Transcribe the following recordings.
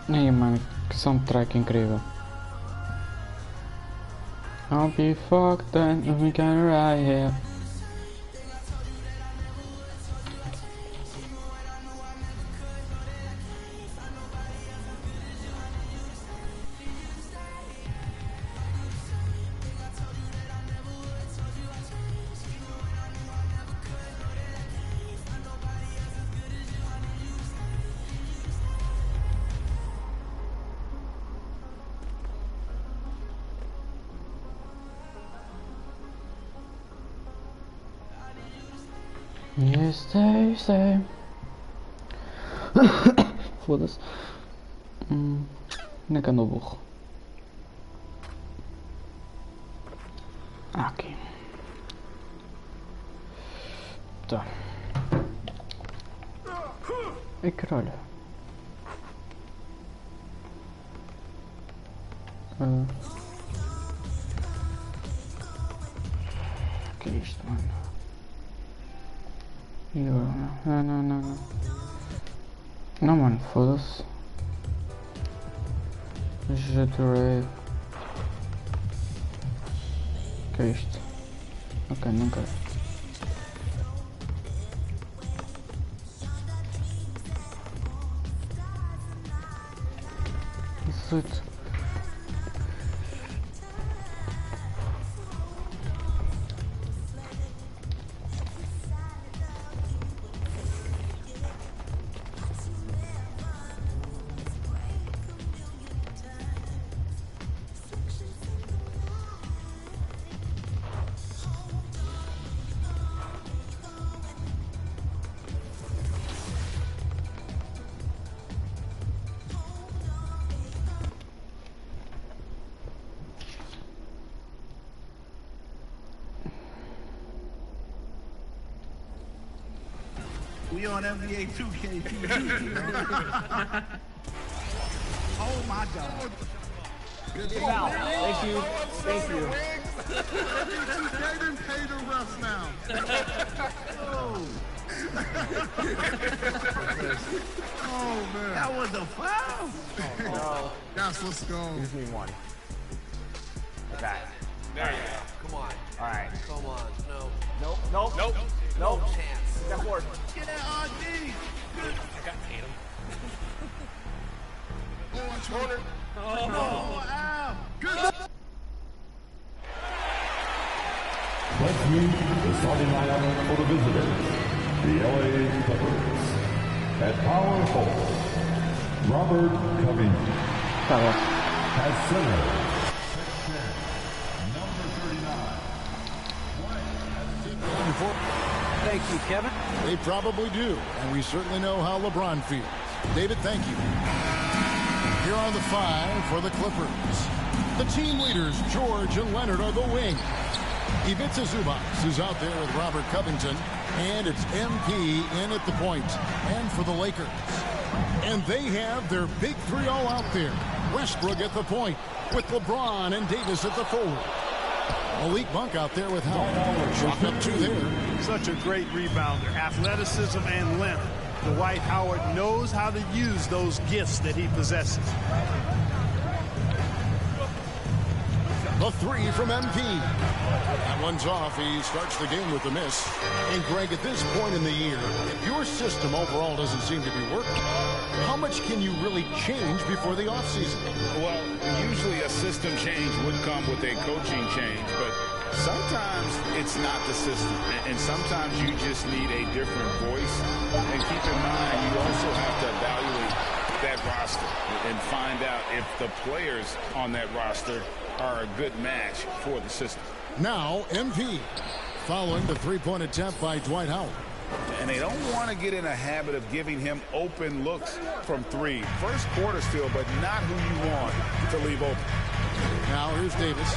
Ai, mano, que soundtrack incrível. I'll be fucked and we can ride here. Yes, they say. Foda-se. Onde é que anda o burro? Ah, aqui. Tá. Ai, caralho. Que é isto, mano? Não. Não, mano, foda-se. Jetorei. Que é isto? Ok, não quero. Isso. We on NBA 2K TV. Oh my God. Good foul. Thank you. Thank you. They didn't pay the refs now. Oh man. That was a foul. Oh, no. Yes, let's go. Gives me one. Okay. There you go. Come on. All right. Come on. No. Nope. No chance. Step forward. Get that RD. I got Tatum. Corner. Oh, Al. Good. Let's meet the starting lineup for the visitors. The LA Clippers. At power forward, Robert Covington. At center, number 39. Thank you, Kevin. They probably do, and we certainly know how LeBron feels. David, thank you. Here are the five for the Clippers. The team leaders, George and Leonard, are the wing. Ivica Zubac is out there with Robert Covington, and it's MP in at the point. And for the Lakers. And they have their big three all out there. Westbrook at the point, with LeBron and Davis at the forward. Malik Monk out there with Howard. Dropped up two there. Such a great rebounder. Athleticism and length. Dwight Howard knows how to use those gifts that he possesses. The three from MP. That one's off. He starts the game with a miss. And Greg, at this point in the year, if your system overall doesn't seem to be working, how much can you really change before the offseason? Well, usually a system change would come with a coaching change, but sometimes it's not the system. And sometimes you just need a different voice. And keep in mind, you also have to evaluate that roster and find out if the players on that roster are a good match for the system. Now, MP, following the three-point attempt by Dwight Howard. And they don't want to get in a habit of giving him open looks from three. First quarter still, but not who you want to leave open. Now, here's Davis.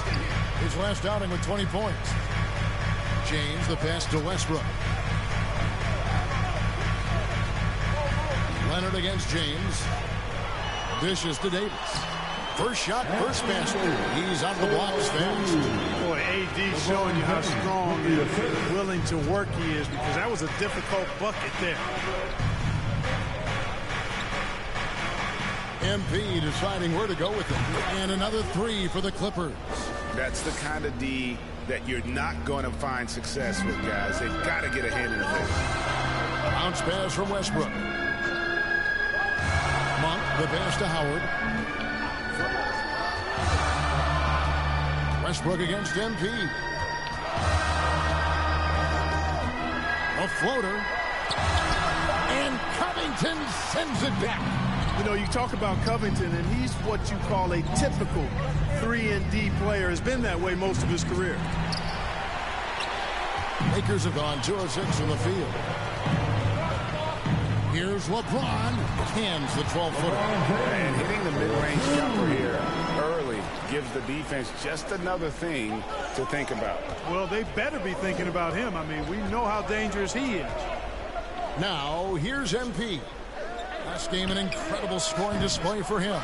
His last outing with 20 points. James, the pass to Westbrook. Leonard against James. Dishes to Davis. First shot, first basket. He's on the blocks fast. Boy, AD showing you how strong and willing to work he is, because that was a difficult bucket there. MP deciding where to go with it. And another three for the Clippers. That's the kind of D that you're not going to find success with, guys. They've got to get a hand in the face. Bounce pass from Westbrook. Monk, the pass to Howard. Westbrook against MP. A floater. And Covington sends it back. You know, you talk about Covington, and he's what you call a typical 3-and-D player. Has been that way most of his career. Lakers have gone 2 of 6 from the field. Here's LeBron. Hands the 12-footer. And hitting the mid-range jumper here early gives the defense just another thing to think about. Well, they better be thinking about him. I mean, we know how dangerous he is. Now, here's MP. Last game, an incredible scoring display for him.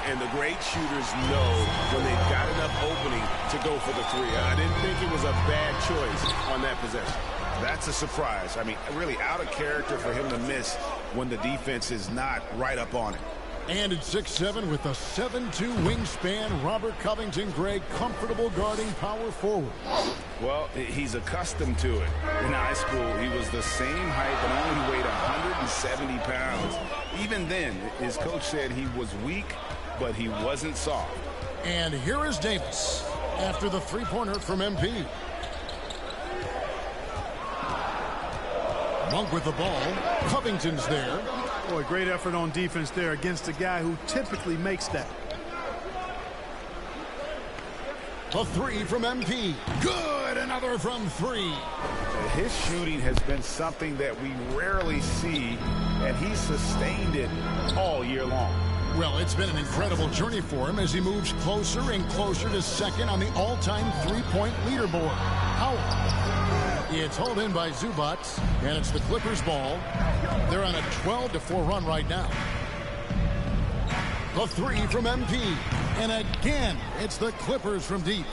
And the great shooters know when they've got enough opening to go for the three. I didn't think it was a bad choice on that possession. That's a surprise. I mean, really out of character for him to miss when the defense is not right up on it. And at 6'7" with a 7'2" wingspan, Robert Covington, Greg, comfortable guarding power forward. Well, he's accustomed to it. In high school, he was the same height, but only weighed 170 pounds. Even then, his coach said he was weak, but he wasn't soft. And here is Davis after the three-pointer from MP. Monk with the ball. Covington's there. Boy, great effort on defense there against a guy who typically makes that. A three from MP. Good. Another from three. His shooting has been something that we rarely see, and he's sustained it all year long. Well, it's been an incredible journey for him as he moves closer and closer to second on the all-time three-point leaderboard. Howard. It's hauled in by Zubac, and it's the Clippers' ball. They're on a 12-4 run right now. The three from MP. And again, it's the Clippers from deep.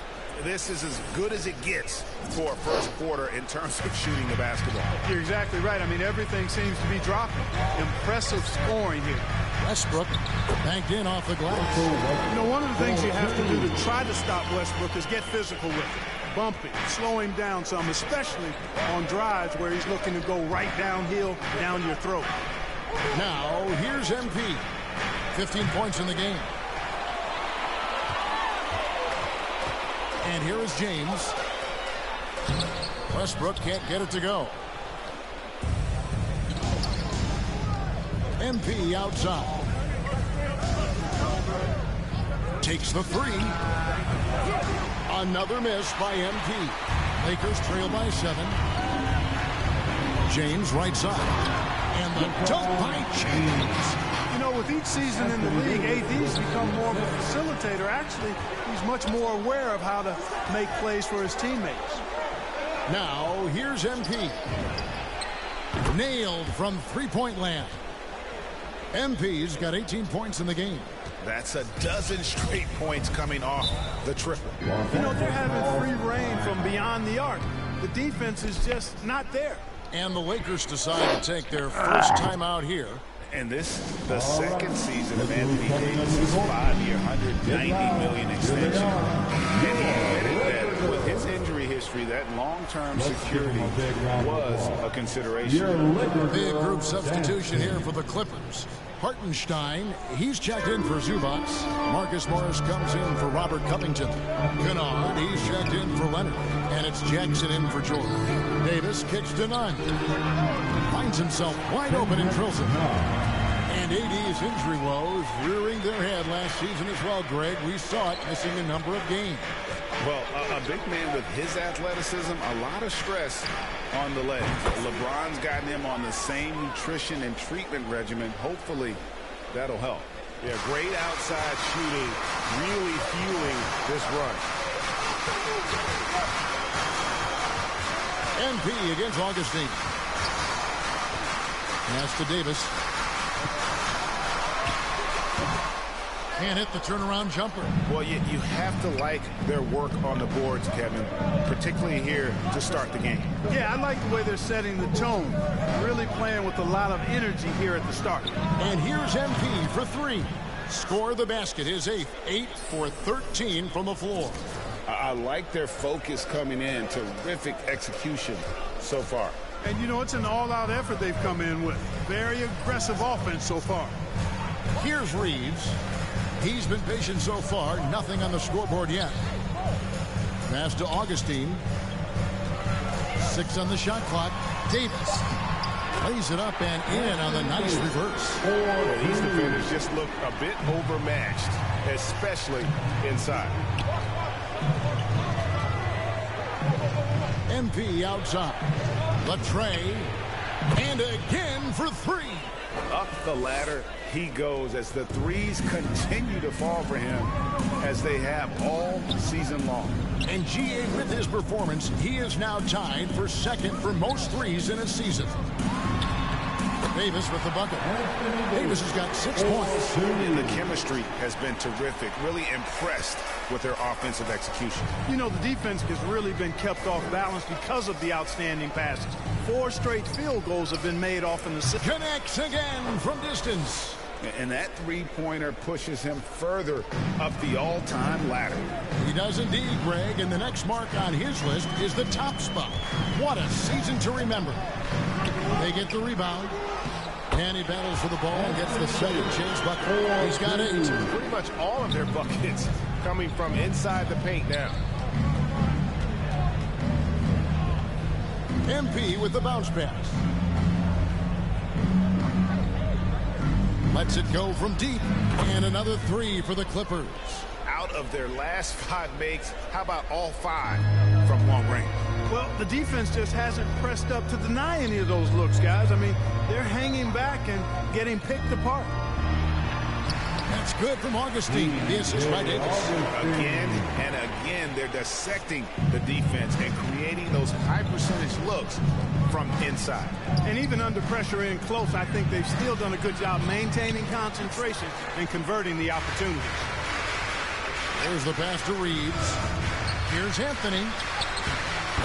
This is as good as it gets for a first quarter in terms of shooting the basketball. You're exactly right. I mean, everything seems to be dropping. Impressive scoring here. Westbrook banked in off the glass. You know, one of the things you have to do to try to stop Westbrook is get physical with him. Bump him, slow him down some, especially on drives where he's looking to go right downhill, down your throat. Now, here's MP. 15 points in the game. And here is James. Westbrook can't get it to go. MP outside. Takes the three. Another miss by MP. Lakers trail by 7. James right side. And the dunk by James. You know, with each season in the league, AD's become more of a facilitator. Actually, he's much more aware of how to make plays for his teammates. Now, here's MP. Nailed from three-point land. MP's got 18 points in the game. That's a dozen straight points coming off the triple. You know, they're having free reign from beyond the arc. The defense is just not there. And the Lakers decide to take their first timeout here. And this, the second season of Anthony Davis' 5-year, $190 million extension. And he admitted that with his injury history, that long-term security was a consideration. Big group substitution here for the Clippers. Hartenstein, he's checked in for Zubac. Marcus Morris comes in for Robert Covington. Kennard, he's checked in for Leonard. And it's Jackson in for Jordan. Davis kicks to none. Finds himself wide open and drills it. And AD's injury woes rearing their head last season as well, Greg. We saw it missing a number of games. Well, a big man with his athleticism, a lot of stress on the legs. LeBron's gotten him on the same nutrition and treatment regimen. Hopefully, that'll help. Yeah, great outside shooting, really fueling this run. MP against Augustine. Pass to Davis. Can't hit the turnaround jumper. Well, you have to like their work on the boards, Kevin, particularly here to start the game. Yeah, I like the way they're setting the tone. Really playing with a lot of energy here at the start. And here's MP for three. Score the basket, his eighth. 8 for 13 from the floor. I like their focus coming in. Terrific execution so far. And, you know, it's an all-out effort they've come in with. Very aggressive offense so far. Here's Reeves. He's been patient so far. Nothing on the scoreboard yet. Pass to Augustine. 6 on the shot clock. Davis plays it up and in on the nice reverse. These defenders just look a bit overmatched, especially inside. MP outside. Latre. And again for three. Up the ladder he goes as the threes continue to fall for him as they have all season long. And GA, with his performance, he is now tied for second for most threes in a season. Davis with the bucket. Davis has got 6 points. And the chemistry has been terrific. Really impressed with their offensive execution. You know, the defense has really been kept off balance because of the outstanding passes. 4 straight field goals have been made off in the system. Connects again from distance. And that three-pointer pushes him further up the all-time ladder. He does indeed, Greg, and the next mark on his list is the top spot. What a season to remember. They get the rebound. And he battles for the ball and gets the second chance bucket. He's got 8. Pretty much all of their buckets coming from inside the paint now. MP with the bounce pass. Lets it go from deep. And another 3 for the Clippers. Out of their last 5 makes, how about all 5 from long range? Well, the defense just hasn't pressed up to deny any of those looks, guys. I mean, they're hanging back and getting picked apart. That's good from Augustine. The assist by Davis. Again and again, they're dissecting the defense and creating those high-percentage looks from inside. And even under pressure in close, I think they've still done a good job maintaining concentration and converting the opportunities. There's the pass to Reeves. Here's Anthony.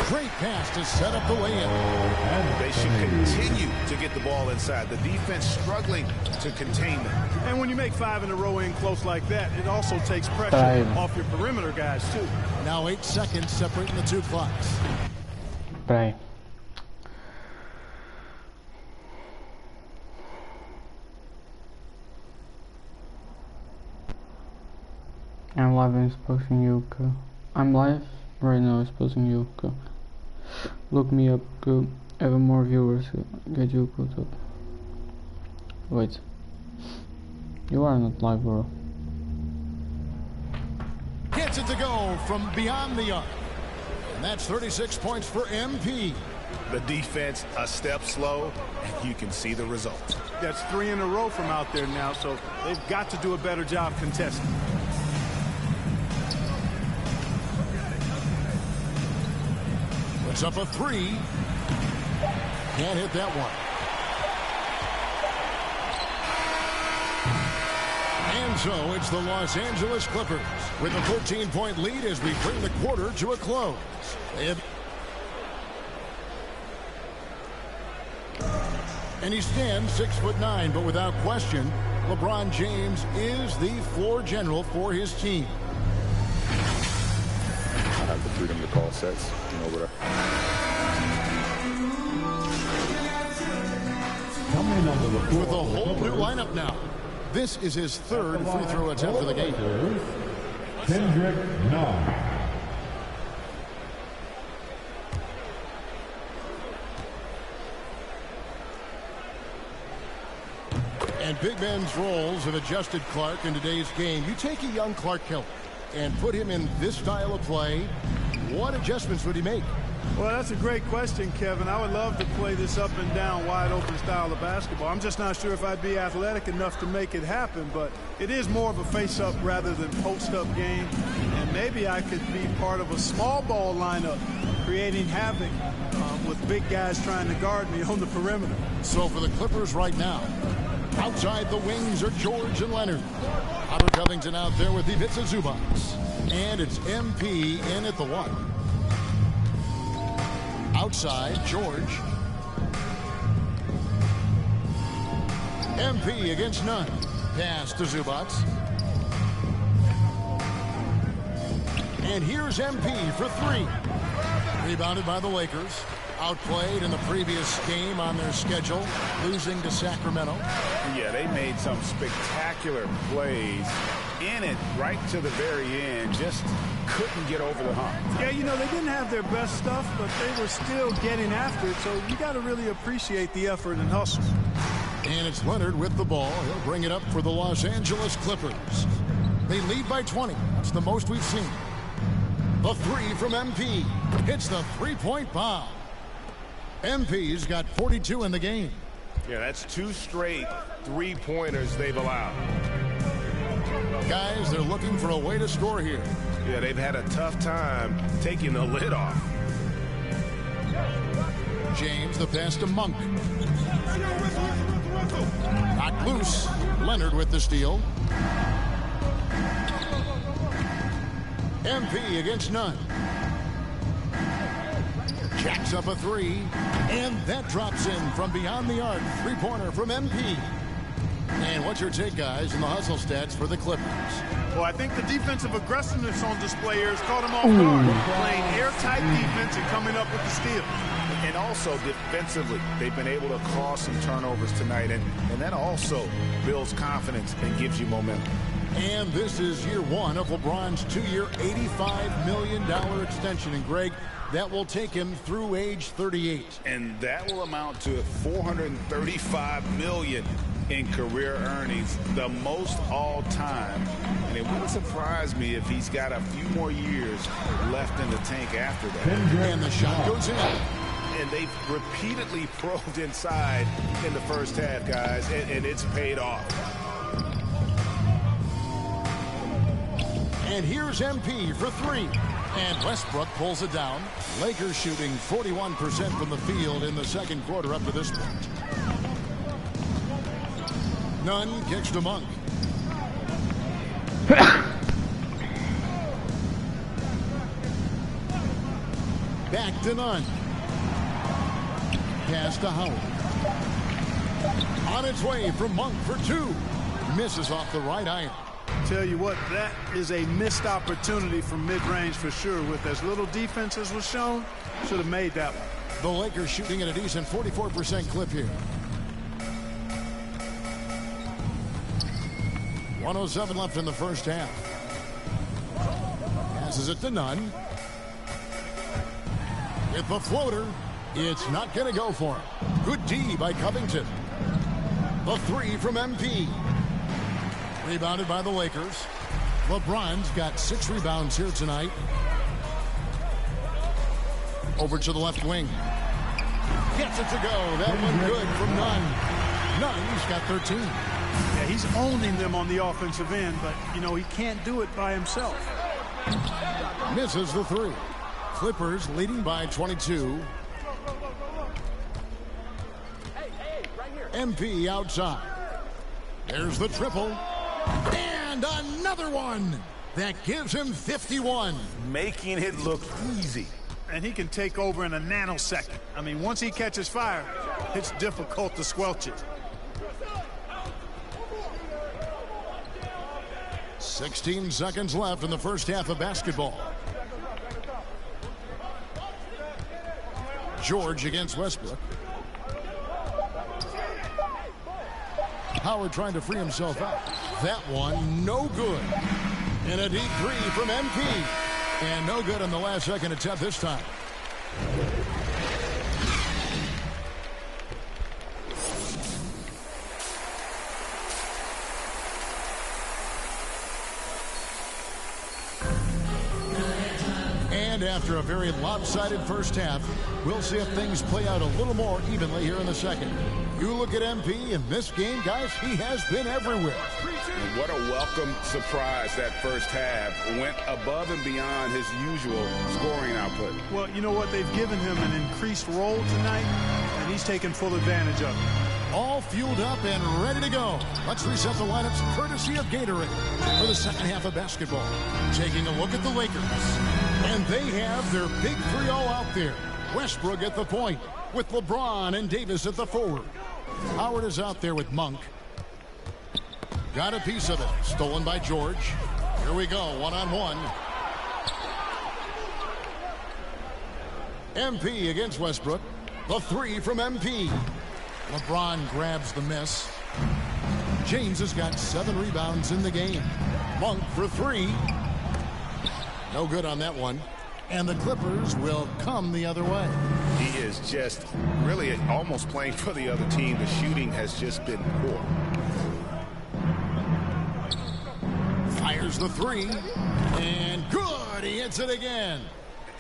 Great pass to set up the way-in. They should continue to get the ball inside. The defense struggling to contain them. And when you make 5 in a row in close like that, it also takes pressure off your perimeter guys, too. Now 8 seconds separating the 2 clocks. Peraí. I'm live and exposing Yuka. I'm live right now exposing Yuka. Look me up, go. Even more viewers get you put up. Wait. You are not live, bro. Gets it to go from beyond the arc. And that's 36 points for MP. The defense a step slow, and you can see the results. That's 3 in a row from out there now, so they've got to do a better job contesting. Puts up a 3. Can't hit that one. And so it's the Los Angeles Clippers with a 13-point lead as we bring the quarter to a close. And he stands 6'9", but without question, LeBron James is the floor general for his team. I have the freedom to call sets, you know, whatever. With a whole new lineup now. This is his 3rd free throw attempt for the game. Kendrick Nunn. And big men's roles have adjusted Clark in today's game. You take a young Clark Hill and put him in this style of play, what adjustments would he make? Well, that's a great question, Kevin. I would love to play this up and down, wide open style of basketball. I'm just not sure if I'd be athletic enough to make it happen, but it is more of a face-up rather than post-up game. And maybe I could be part of a small ball lineup, creating havoc with big guys trying to guard me on the perimeter. So for the Clippers right now, Outside the wings are George and Leonard. Robert Covington out there with Ivica Zubac. And it's MP in at the 1. Outside, George. MP against none. Pass to Zubac. And here's MP for 3. Rebounded by the Lakers. Outplayed in the previous game on their schedule, losing to Sacramento. Yeah, they made some spectacular plays in it right to the very end. Just couldn't get over the hump. Yeah, you know, they didn't have their best stuff, but they were still getting after it, so you got to really appreciate the effort and hustle. And it's Leonard with the ball. He'll bring it up for the Los Angeles Clippers. They lead by 20. That's the most we've seen. The 3 from MP. Hits the three-point bomb. MP's got 42 in the game. Yeah, that's 2 straight three-pointers they've allowed. Guys, they're looking for a way to score here. Yeah, they've had a tough time taking the lid off. James, the pass to Monk. Knocked loose. Leonard with the steal. MP against none. Jacks up a 3, and that drops in from beyond the arc. Three-pointer from MP. And what's your take, guys, in the hustle stats for the Clippers? Well, I think the defensive aggressiveness on display here has caught them off guard. Playing airtight defense and coming up with the steal. And also defensively, they've been able to cause some turnovers tonight, and that also builds confidence and gives you momentum. And this is year 1 of LeBron's 2-year, $85 million extension. And Greg, that will take him through age 38. And that will amount to $435 million in career earnings, the most all time. And it wouldn't surprise me if he's got a few more years left in the tank after that. And the shot goes in. And they've repeatedly probed inside in the first half, guys, and it's paid off. And here's MP for 3. And Westbrook pulls it down. Lakers shooting 41% from the field in the second quarter up to this point. Nunn kicks to Monk. Back to Nunn. Pass to Howard. On its way from Monk for 2. Misses off the right iron. Tell you what, that is a missed opportunity from mid-range for sure. With as little defense as was shown, should have made that one. The Lakers shooting at a decent 44% clip here. 1:07 left in the first half. Passes it to Nunn. With the floater, it's not going to go for him. Good D by Covington. The 3 from MP. Rebounded by the Lakers. LeBron's got 6 rebounds here tonight. Over to the left wing. Gets it to go. That one good from Nunn. Nunn's got 13. Yeah, he's owning them on the offensive end, but, you know, he can't do it by himself. Misses the 3. Clippers leading by 22. MP outside. There's the triple. And another one. That gives him 51. Making it look easy. And he can take over in a nanosecond. I mean, once he catches fire, it's difficult to squelch it. 16 seconds left in the first half of basketball. George against Westbrook. Howard trying to free himself out. That one, no good. And a deep 3 from MP. And no good on the last second attempt this time. And after a very lopsided first half, we'll see if things play out a little more evenly here in the second. You look at MP in this game, guys, he has been everywhere. And what a welcome surprise that first half. Went above and beyond his usual scoring output. Well, you know what? They've given him an increased role tonight, and he's taken full advantage of it. all fueled up and ready to go. Let's reset the lineups courtesy of Gatorade for the second half of basketball. Taking a look at the Lakers. And they have their big trio out there. Westbrook at the point with LeBron and Davis at the forward. Howard is out there with Monk. Got a piece of it. Stolen by George. Here we go, one-on-one. MP against Westbrook. The three from MP. LeBron grabs the miss. James has got 7 rebounds in the game. Monk for 3. No good on that one. And the Clippers will come the other way. He is just really almost playing for the other team. The shooting has just been poor. Fires the 3. And good. He hits it again.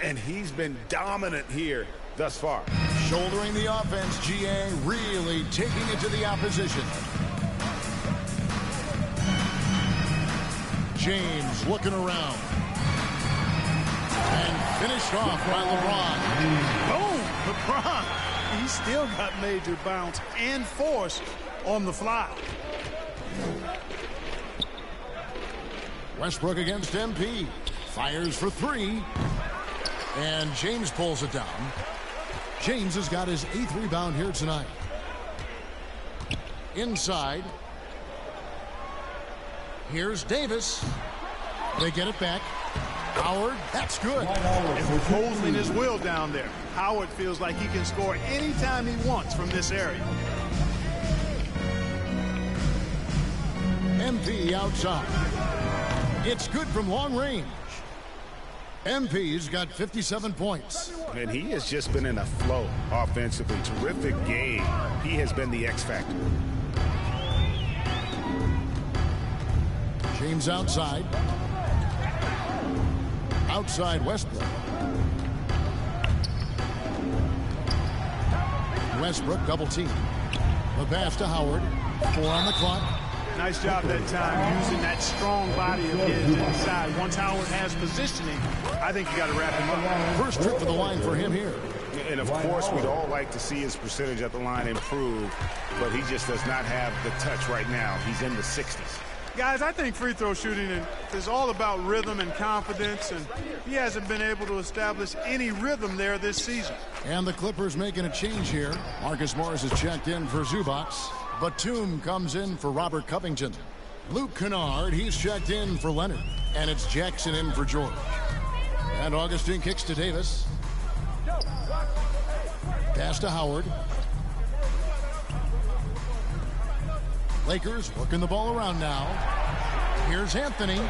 And he's been dominant here thus far. Shouldering the offense, GA really taking it to the opposition. James looking around. And finished off by LeBron. Boom! LeBron. He still got major bounce and force on the fly. Westbrook against MP. Fires for 3. And James pulls it down. James has got his 8th rebound here tonight. Inside. Here's Davis. They get it back. Howard, that's good. Imposing his will down there. Howard feels like he can score anytime he wants from this area. MP outside. It's good from long range. MP's got 57 points. And he has just been in a flow offensively. Terrific game. He has been the X factor. James outside. Outside Westbrook. Westbrook double team. The pass to Howard. 4 on the clock. Nice job that time using that strong body of his inside. Once Howard has positioning, I think you got to wrap him up. First trip to the line for him here. And of course, we'd all like to see his percentage at the line improve, but he just does not have the touch right now. He's in the 60s. Guys, I think free throw shooting is all about rhythm and confidence, and he hasn't been able to establish any rhythm there this season. And the Clippers making a change here. Marcus Morris is checked in for Zubac. Batum comes in for Robert Covington. Luke Kennard, he's checked in for Leonard. And it's Jackson in for George. And Augustine kicks to Davis. Pass to Howard. Lakers working the ball around now. Here's Anthony.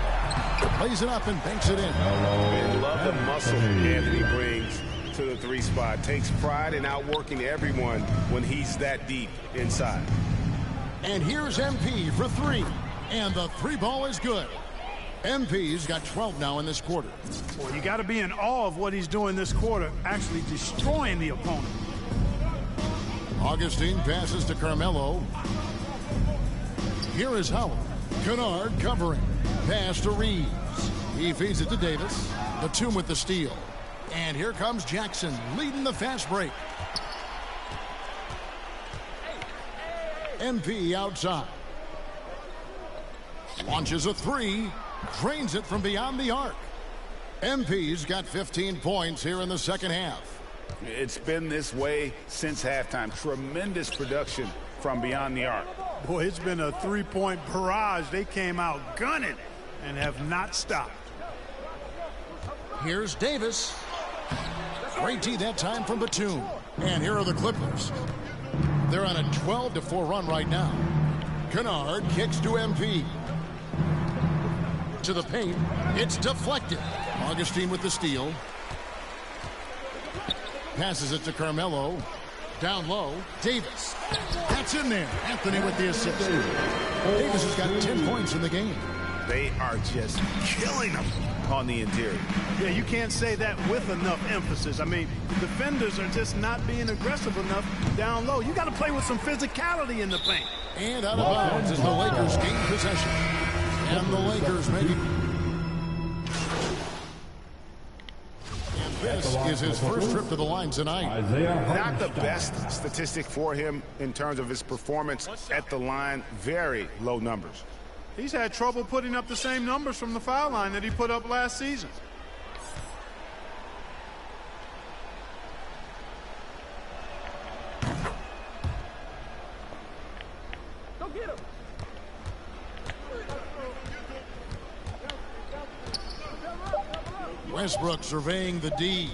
Plays it up and banks it in. I love the muscle Anthony brings to the 3 spot. Takes pride in outworking everyone when he's that deep inside. And here's MP for 3. And the 3 ball is good. MP's got 12 now in this quarter. Well, you got to be in awe of what he's doing this quarter, actually destroying the opponent. Augustine passes to Carmelo. Here is Howard. Kennard covering. Pass to Reeves. He feeds it to Davis. Batum with the steal. And here comes Jackson leading the fast break. MP outside. Launches a 3. Drains it from beyond the arc. MP's got 15 points here in the second half. It's been this way since halftime. Tremendous production from beyond the arc. Boy, it's been a 3-point barrage. They came out gunning and have not stopped. Here's Davis. Great D that time from Batum. And here are the Clippers. They're on a 12-4 run right now. Kennard kicks to MP. To the paint. It's deflected. Augustine with the steal. Passes it to Carmelo. Down low. Davis. That's in there. Anthony with the assist. Davis has got 10 points in the game. They are just killing them on the interior. Yeah, you can't say that with enough emphasis. I mean, the defenders are just not being aggressive enough down low. You got to play with some physicality in the paint. And out of bounds as the Lakers gain possession. And the Lakers maybe. And This is his first trip to the line tonight. Not the best statistic for him in terms of his performance at the line. Very low numbers. He's had trouble putting up the same numbers from the foul line that he put up last season. Go get him. Westbrook surveying the D.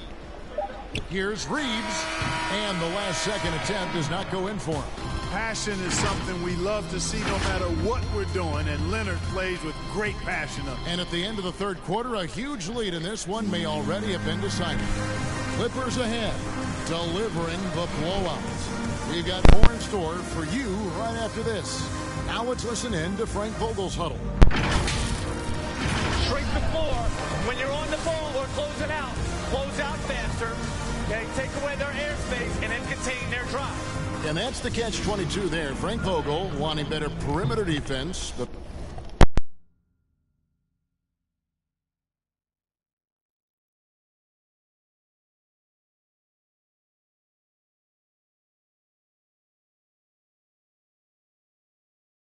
Here's Reeves, and the last second attempt does not go in for him. Passion is something we love to see no matter what we're doing, and Leonard plays with great passion up. And at the end of the third quarter, a huge lead in this one may already have been decided. Clippers ahead, delivering the blowout. We've got more in store for you right after this. Now let's listen in to Frank Vogel's huddle. Shrink the floor. When you're on the ball or closing out, close out faster. Okay, take away their airspace and then contain their drive. And that's the catch-22 there. Frank Vogel wanting better perimeter defense.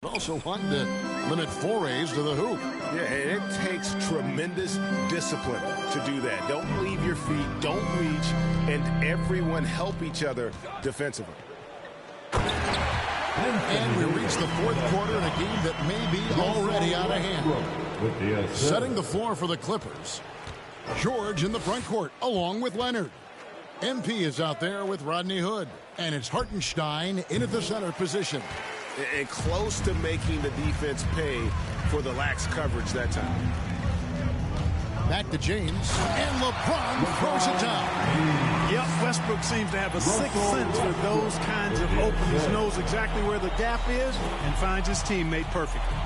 Also wanting to limit forays to the hoop. Yeah, it takes tremendous discipline to do that. Don't leave your feet, don't reach, and everyone help each other defensively. And we reach the fourth quarter in a game that may be already out of hand. Setting the floor for the Clippers. George in the front court along with Leonard. MP is out there with Rodney Hood. And it's Hartenstein in at the center position. And close to making the defense pay for the lax coverage that time. Back to James, and LeBron throws it down. Yep, Westbrook seems to have a sixth sense for those kinds of openings, knows exactly where the gap is, and finds his teammate perfectly.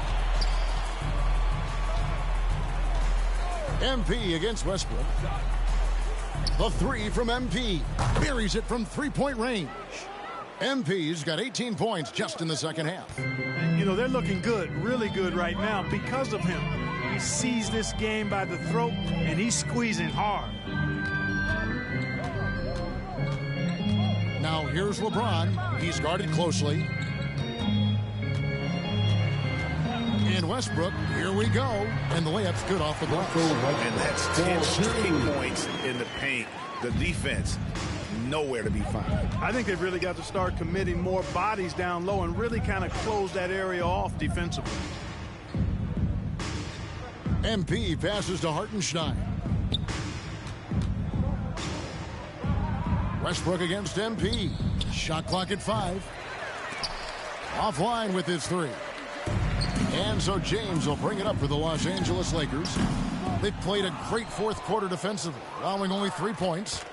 MP against Westbrook. The three from MP. Buries it from three-point range. MP's got 18 points just in the second half. You know, they're looking good, really good right now because of him. He sees this game by the throat, and he's squeezing hard. Now here's LeBron. He's guarded closely. And Westbrook, here we go. And the layup's good off the glass. And that's 10 straight points in the paint. The defense, nowhere to be found. I think they've really got to start committing more bodies down low and really kind of close that area off defensively. MP passes to Hartenstein. Westbrook against MP. Shot clock at 5. Offline with his 3. And so James will bring it up for the Los Angeles Lakers. They've played a great fourth quarter defensively, allowing only 3 points.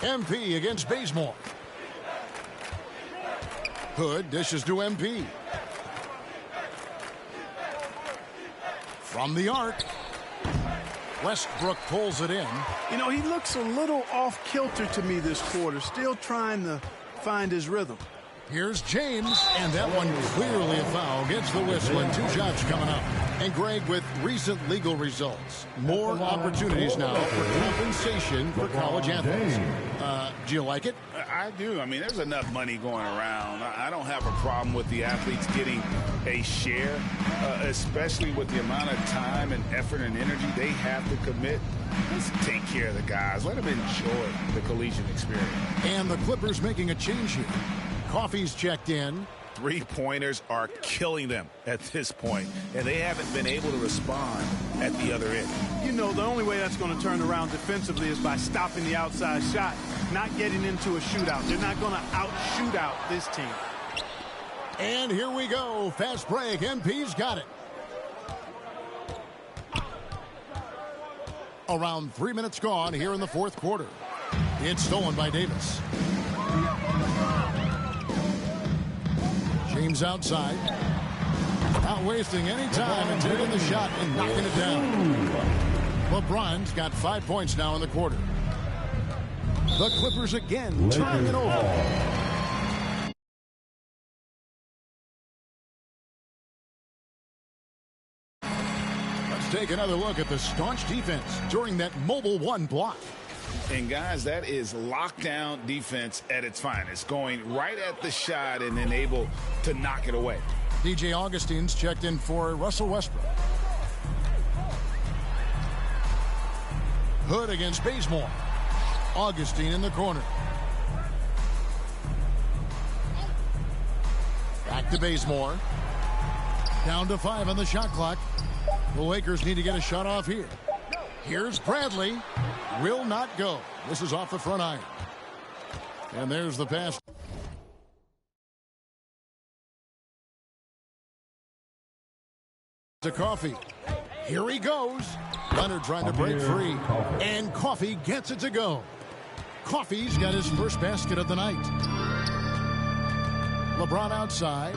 MP against Bazemore. Hood dishes to MP. From the arc, Westbrook pulls it in. You know, he looks a little off kilter to me this quarter, still trying to find his rhythm. Here's James, and that one clearly a foul. Gets the whistle, and 2 shots coming up. And Greg, with recent legal results, more opportunities now for compensation for college athletes. Do you like it? I do. I mean, there's enough money going around. I don't have a problem with the athletes getting a share, especially with the amount of time and effort and energy they have to commit. Let's take care of the guys. Let them enjoy the collegiate experience. And the Clippers making a change here. Coffey's checked in. 3-pointers are killing them at this point, and they haven't been able to respond at the other end. You know, the only way that's going to turn around defensively is by stopping the outside shot, not getting into a shootout. They're not going to out-shoot out this team. And here we go. Fast break. MP's got it. Around 3 minutes gone here in the fourth quarter. It's stolen by Davis. James outside. Not wasting any time and taking the shot and knocking it down. LeBron's got 5 points now in the quarter. The Clippers again turning it over. Let's take another look at the staunch defense during that mobile one block. And guys, that is lockdown defense at its finest, going right at the shot and then able to knock it away. DJ Augustine's checked in for Russell Westbrook. Hood against Bazemore. Augustine in the corner. Back to Bazemore. Down to 5 on the shot clock. The Lakers need to get a shot off here. Here's Bradley. Will not go. This is off the front iron. And there's the pass. To Coffee. Here he goes. Leonard trying to break free. And Coffee gets it to go. Coffee's got his first basket of the night. LeBron outside.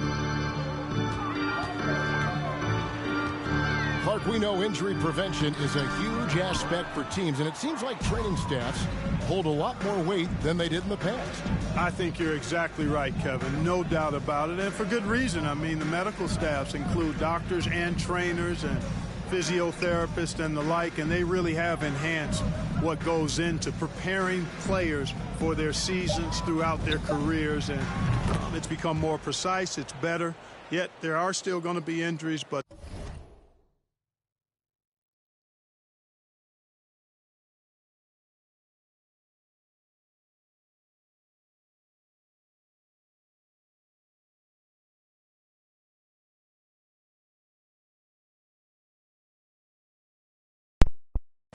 Clark, we know injury prevention is a huge aspect for teams, and it seems like training staffs hold a lot more weight than they did in the past. I think you're exactly right, Kevin. No doubt about it, and for good reason. I mean, the medical staffs include doctors and trainers and physiotherapists and the like, and they really have enhanced what goes into preparing players for their seasons throughout their careers, and it's become more precise, it's better, yet there are still going to be injuries, but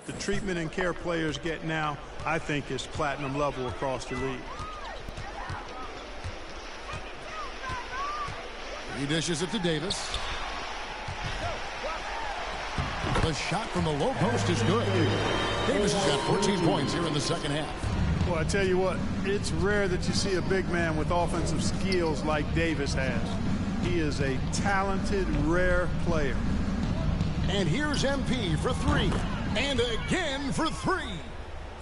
the treatment and care players get now, I think, is platinum level across the league. He dishes it to Davis. The shot from the low post is good. Davis has got 14 points here in the second half. Well, I tell you what, it's rare that you see a big man with offensive skills like Davis has. He is a talented, rare player. And here's MP for 3. And again for 3.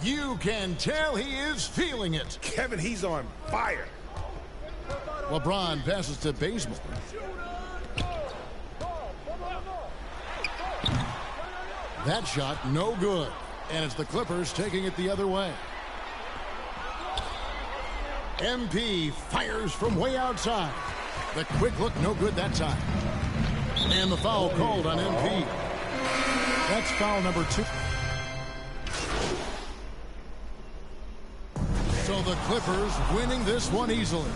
You can tell he is feeling it. Kevin, he's on fire. LeBron passes to Bazemore. That shot no good. And it's the Clippers taking it the other way. MP fires from way outside. The quick look no good that time. And the foul called on MP. That's foul number 2. So the Clippers winning this one easily.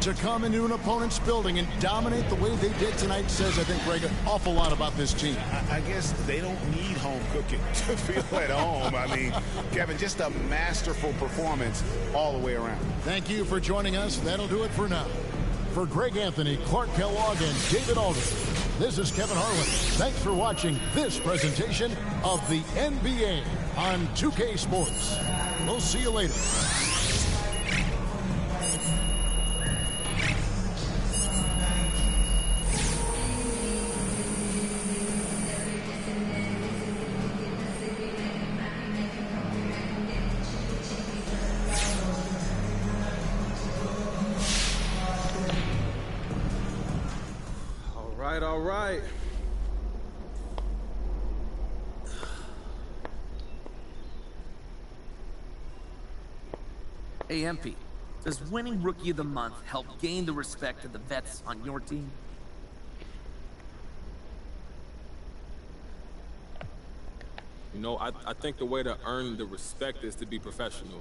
To come into an opponent's building and dominate the way they did tonight says, I think, Greg, an awful lot about this team. I guess they don't need home cooking to feel at home. I mean, Kevin, just a masterful performance all the way around. Thank you for joining us. That'll do it for now. For Greg Anthony, Clark Kellogg, and David Alden, this is Kevin Harlan. Thanks for watching this presentation of the NBA on 2K Sports. We'll see you later. All right. Hey, MP, does winning Rookie of the Month help gain the respect of the vets on your team? You know, I think the way to earn the respect is to be professional.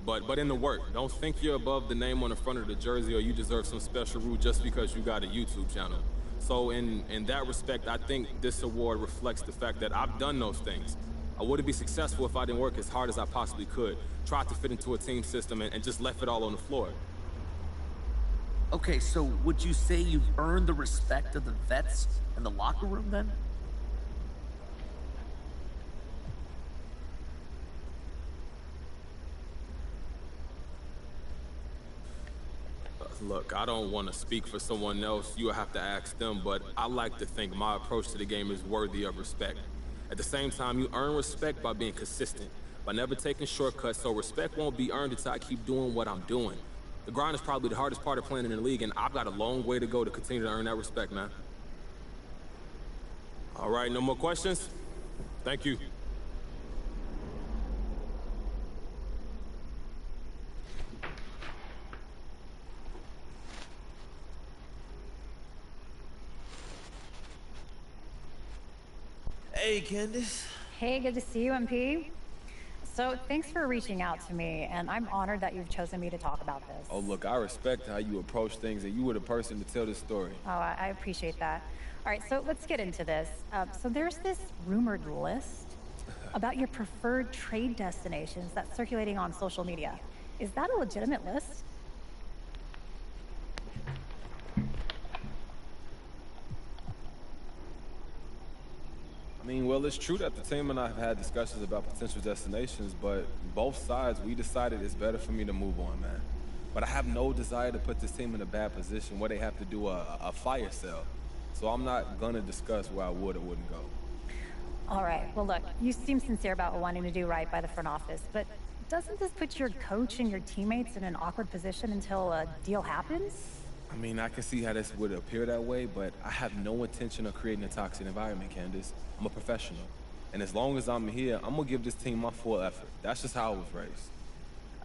But in the work, don't think you're above the name on the front of the jersey or you deserve some special rule just because you got a YouTube channel. So in that respect, I think this award reflects the fact that I've done those things. I wouldn't be successful if I didn't work as hard as I possibly could, tried to fit into a team system, and just left it all on the floor. Okay, so would you say you've earned the respect of the vets in the locker room then? Look, I don't want to speak for someone else. You'll have to ask them, but I like to think my approach to the game is worthy of respect. At the same time, you earn respect by being consistent, by never taking shortcuts, so respect won't be earned until I keep doing what I'm doing. The grind is probably the hardest part of playing in the league, and I've got a long way to go to continue to earn that respect, man. All right, no more questions? Thank you. Hey, Candace. Hey, good to see you, MP. So thanks for reaching out to me, and I'm honored that you've chosen me to talk about this. Oh, look, I respect how you approach things, and you were the person to tell this story. Oh, I appreciate that. All right, so let's get into this. So there's this rumored list about your preferred trade destinations that's circulating on social media. Is that a legitimate list? I mean, well, it's true that the team and I have had discussions about potential destinations, but both sides, we decided it's better for me to move on, man. But I have no desire to put this team in a bad position where they have to do a fire sale. So I'm not gonna discuss where I would or wouldn't go. All right, well, look, you seem sincere about wanting to do right by the front office, but doesn't this put your coach and your teammates in an awkward position until a deal happens? I mean, I can see how this would appear that way, but I have no intention of creating a toxic environment, Candace. I'm a professional. And as long as I'm here, I'm gonna give this team my full effort. That's just how I was raised.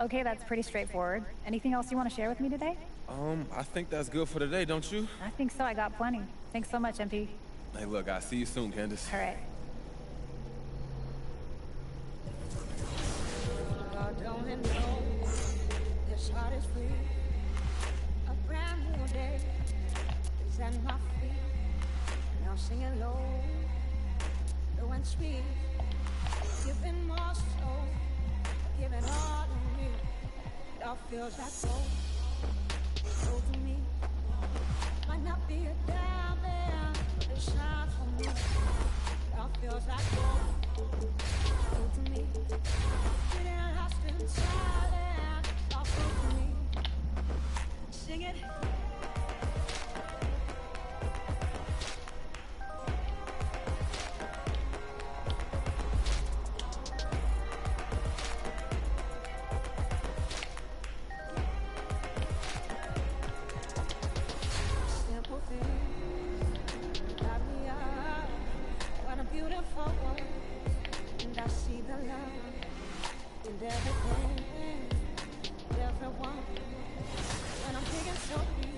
Okay, that's pretty straightforward. Anything else you want to share with me today? I think that's good for today, don't you? I think so. I got plenty. Thanks so much, MP. Hey, look, I'll see you soon, Candace. All right. God only knows this heart is free. A brand new day is at my feet. Now singing low, low and sweet. Giving more soul, giving all to me. It all feels like gold. Gold to me. Might not be a diamond, but it shines for me. It all feels like gold. Gold to me. Getting lost in silence. It all gold to me. Sing it. Simple things got me up. What a beautiful world. And I see the love in everything, everyone. And I'm digging so deep.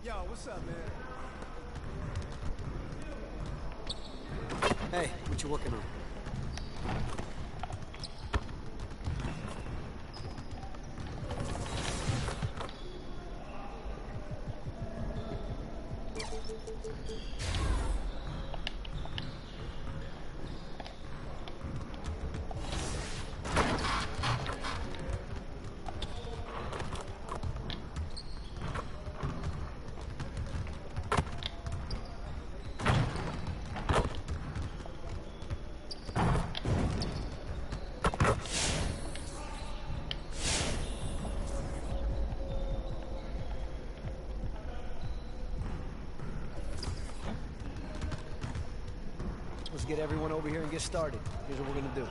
Yo, what's up, man? Hey, what you working on? Let's get everyone over here and get started. Here's what we're gonna do.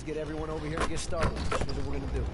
Let's get everyone over here and get started. Here's what we're gonna do.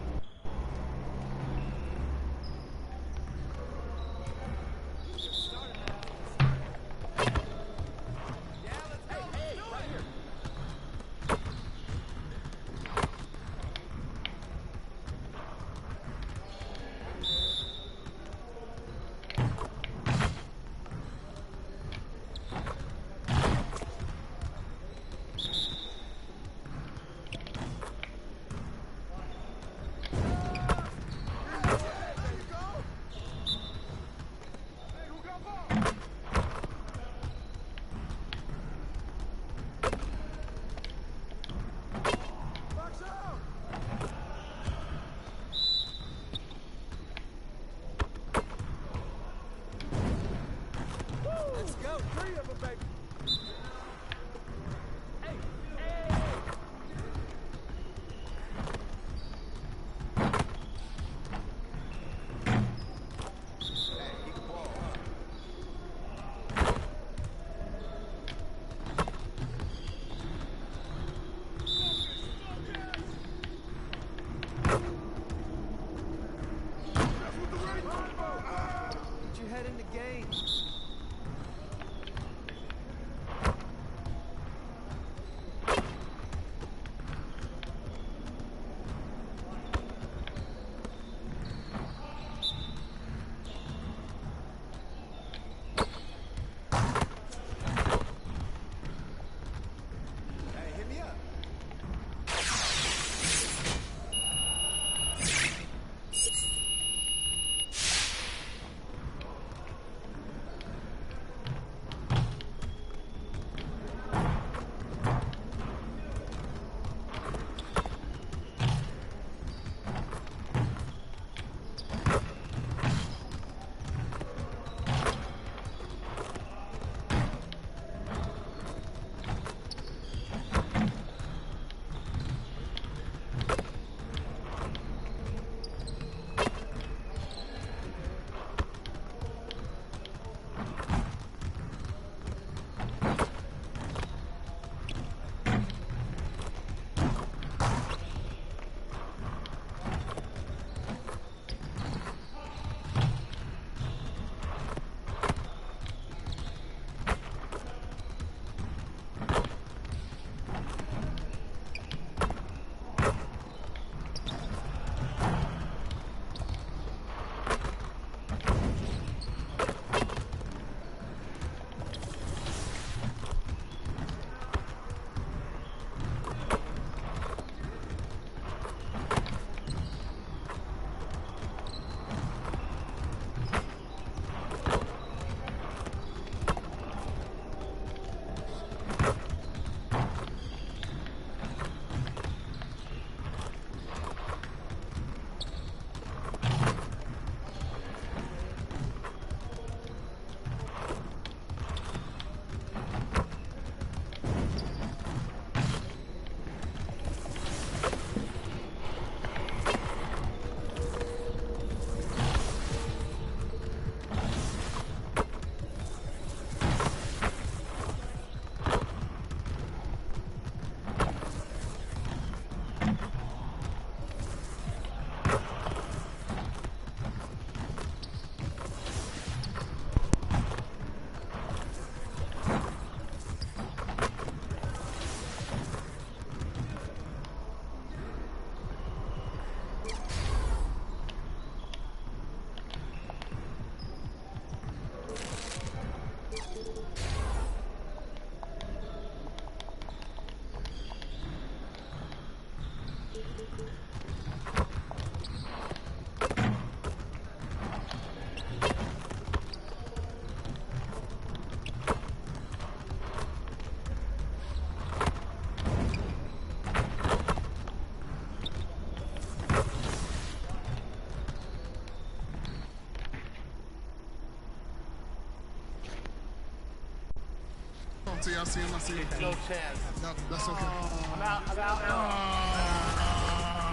I see him. No chance. No, that's okay. I'm out.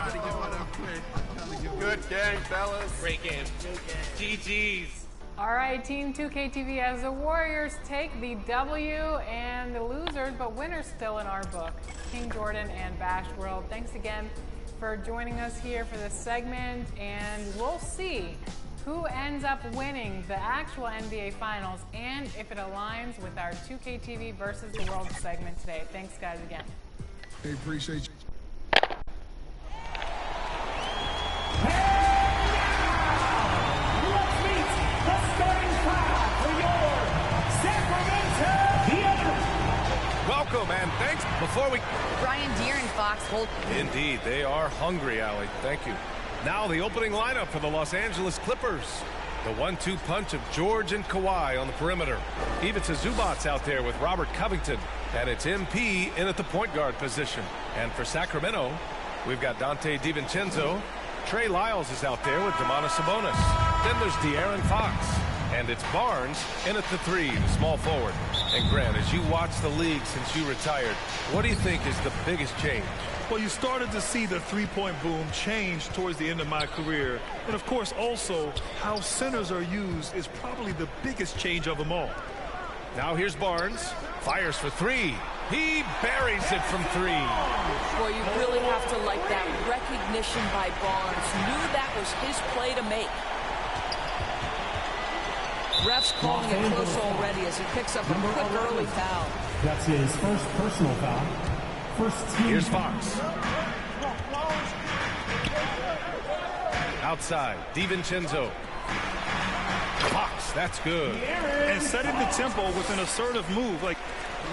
Trying to get one up quick. Good game, fellas. Great game. GG's. All right, Team 2KTV as the Warriors take the W and the losers, but winners still in our book. King Jordan and Bash World, thanks again for joining us here for this segment, and we'll see who ends up winning the actual NBA Finals and if it aligns with our 2KTV versus the World segment today. Thanks, guys, again. They appreciate you. Welcome and thanks. Before we... Brian Deere and Fox hold... Indeed, they are hungry, Allie. Thank you. Now the opening lineup for the Los Angeles Clippers. The 1-2 punch of George and Kawhi on the perimeter. Ivica Zubac's out there with Robert Covington. And it's MP in at the point guard position. And for Sacramento, we've got Dante DiVincenzo. Trey Lyles is out there with Domantas Sabonis. Then there's De'Aaron Fox. And it's Barnes in at the 3, the small forward. And Grant, as you watch the league since you retired, what do you think is the biggest change? Well, you started to see the three-point boom change towards the end of my career. And, of course, also how centers are used is probably the biggest change of them all. Now here's Barnes. Fires for 3. He buries it from 3. Boy, you really have to like that recognition by Barnes. Knew that was his play to make. Ref's calling it close already as he picks up a quick early foul. That's his first personal foul. First team. Here's Fox. Outside, DiVincenzo. Fox, that's good. And setting the tempo with an assertive move. Like,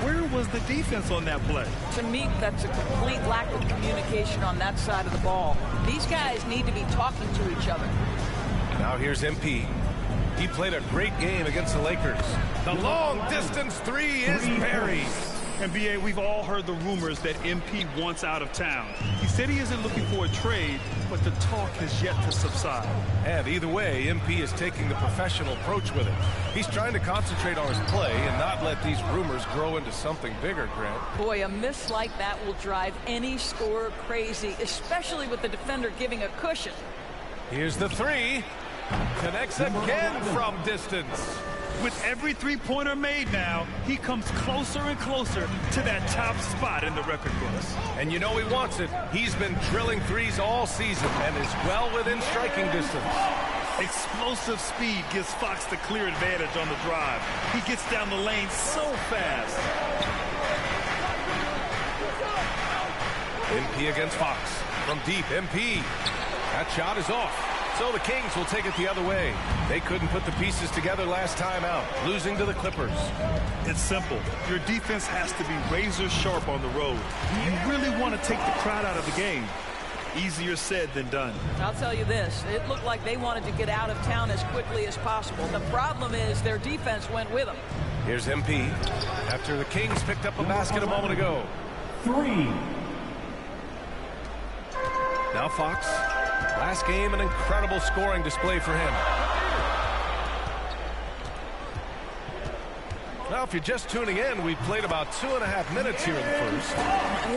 where was the defense on that play? To me, that's a complete lack of communication on that side of the ball. These guys need to be talking to each other. Now here's MP. He played a great game against the Lakers. The long-distance 3 is buried. And, B.A., we've all heard the rumors that MP wants out of town. He said he isn't looking for a trade, but the talk has yet to subside. And either way, MP is taking the professional approach with it. He's trying to concentrate on his play and not let these rumors grow into something bigger, Grant. Boy, a miss like that will drive any scorer crazy, especially with the defender giving a cushion. Here's the 3. Connects again from distance. With every three-pointer made now, he comes closer and closer to that top spot in the record books. And you know he wants it. He's been drilling threes all season and is well within striking distance. Explosive speed gives Fox the clear advantage on the drive. He gets down the lane so fast. MP against Fox. From deep, MP. That shot is off. So the Kings will take it the other way. They couldn't put the pieces together last time out, losing to the Clippers. It's simple. Your defense has to be razor sharp on the road. You really want to take the crowd out of the game. Easier said than done. I'll tell you this, it looked like they wanted to get out of town as quickly as possible. The problem is their defense went with them. Here's MP after the Kings picked up a basket a moment ago. 3. Now Fox. Last game, an incredible scoring display for him. Now, if you're just tuning in, we've played about 2.5 minutes here in the first.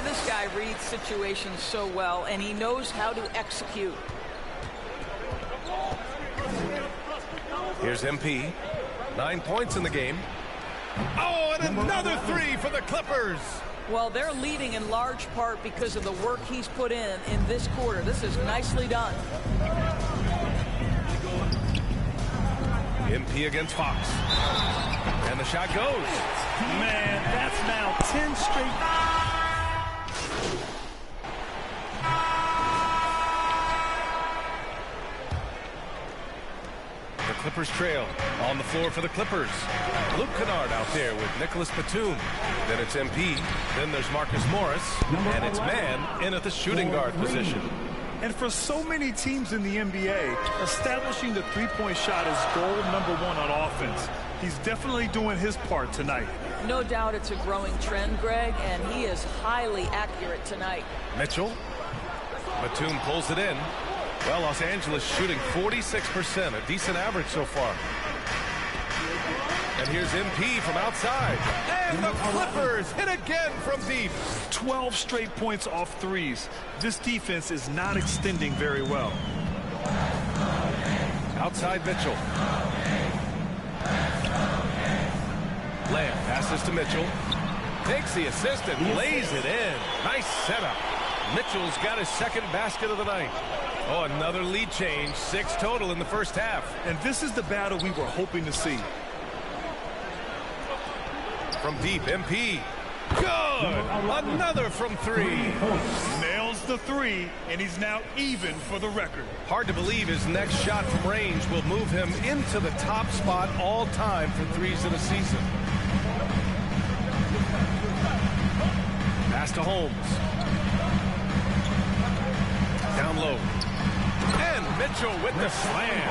This guy reads situations so well, and he knows how to execute. Here's MP. 9 points in the game. Oh, and another 3 for the Clippers. Well, they're leading in large part because of the work he's put in this quarter. This is nicely done. MP against Fox. And the shot goes. Man, that's now 10 straight. The Clippers trail. On the floor for the Clippers. Luke Kennard out there with Nicholas Batum. Then it's MP. Then there's Marcus Morris. And it's Man in at the shooting guard position. And for so many teams in the NBA, establishing the three-point shot is goal number 1 on offense. He's definitely doing his part tonight. No doubt it's a growing trend, Greg, and he is highly accurate tonight. Mitchell. Batum pulls it in. Well, Los Angeles shooting 46%, a decent average so far. And here's MP from outside. And the Clippers hit again from deep. 12 straight points off threes. This defense is not extending very well. Outside Mitchell. Lamb passes to Mitchell. Takes the assist and lays it in. Nice setup. Mitchell's got his second basket of the night. Oh, another lead change. 6 total in the first half. And this is the battle we were hoping to see. From deep, MP. Good! Another from 3. Nails the 3, and he's now even for the record. Hard to believe his next shot from range will move him into the top spot all time for threes in a season. Pass to Holmes. Down low. And Mitchell with the slam.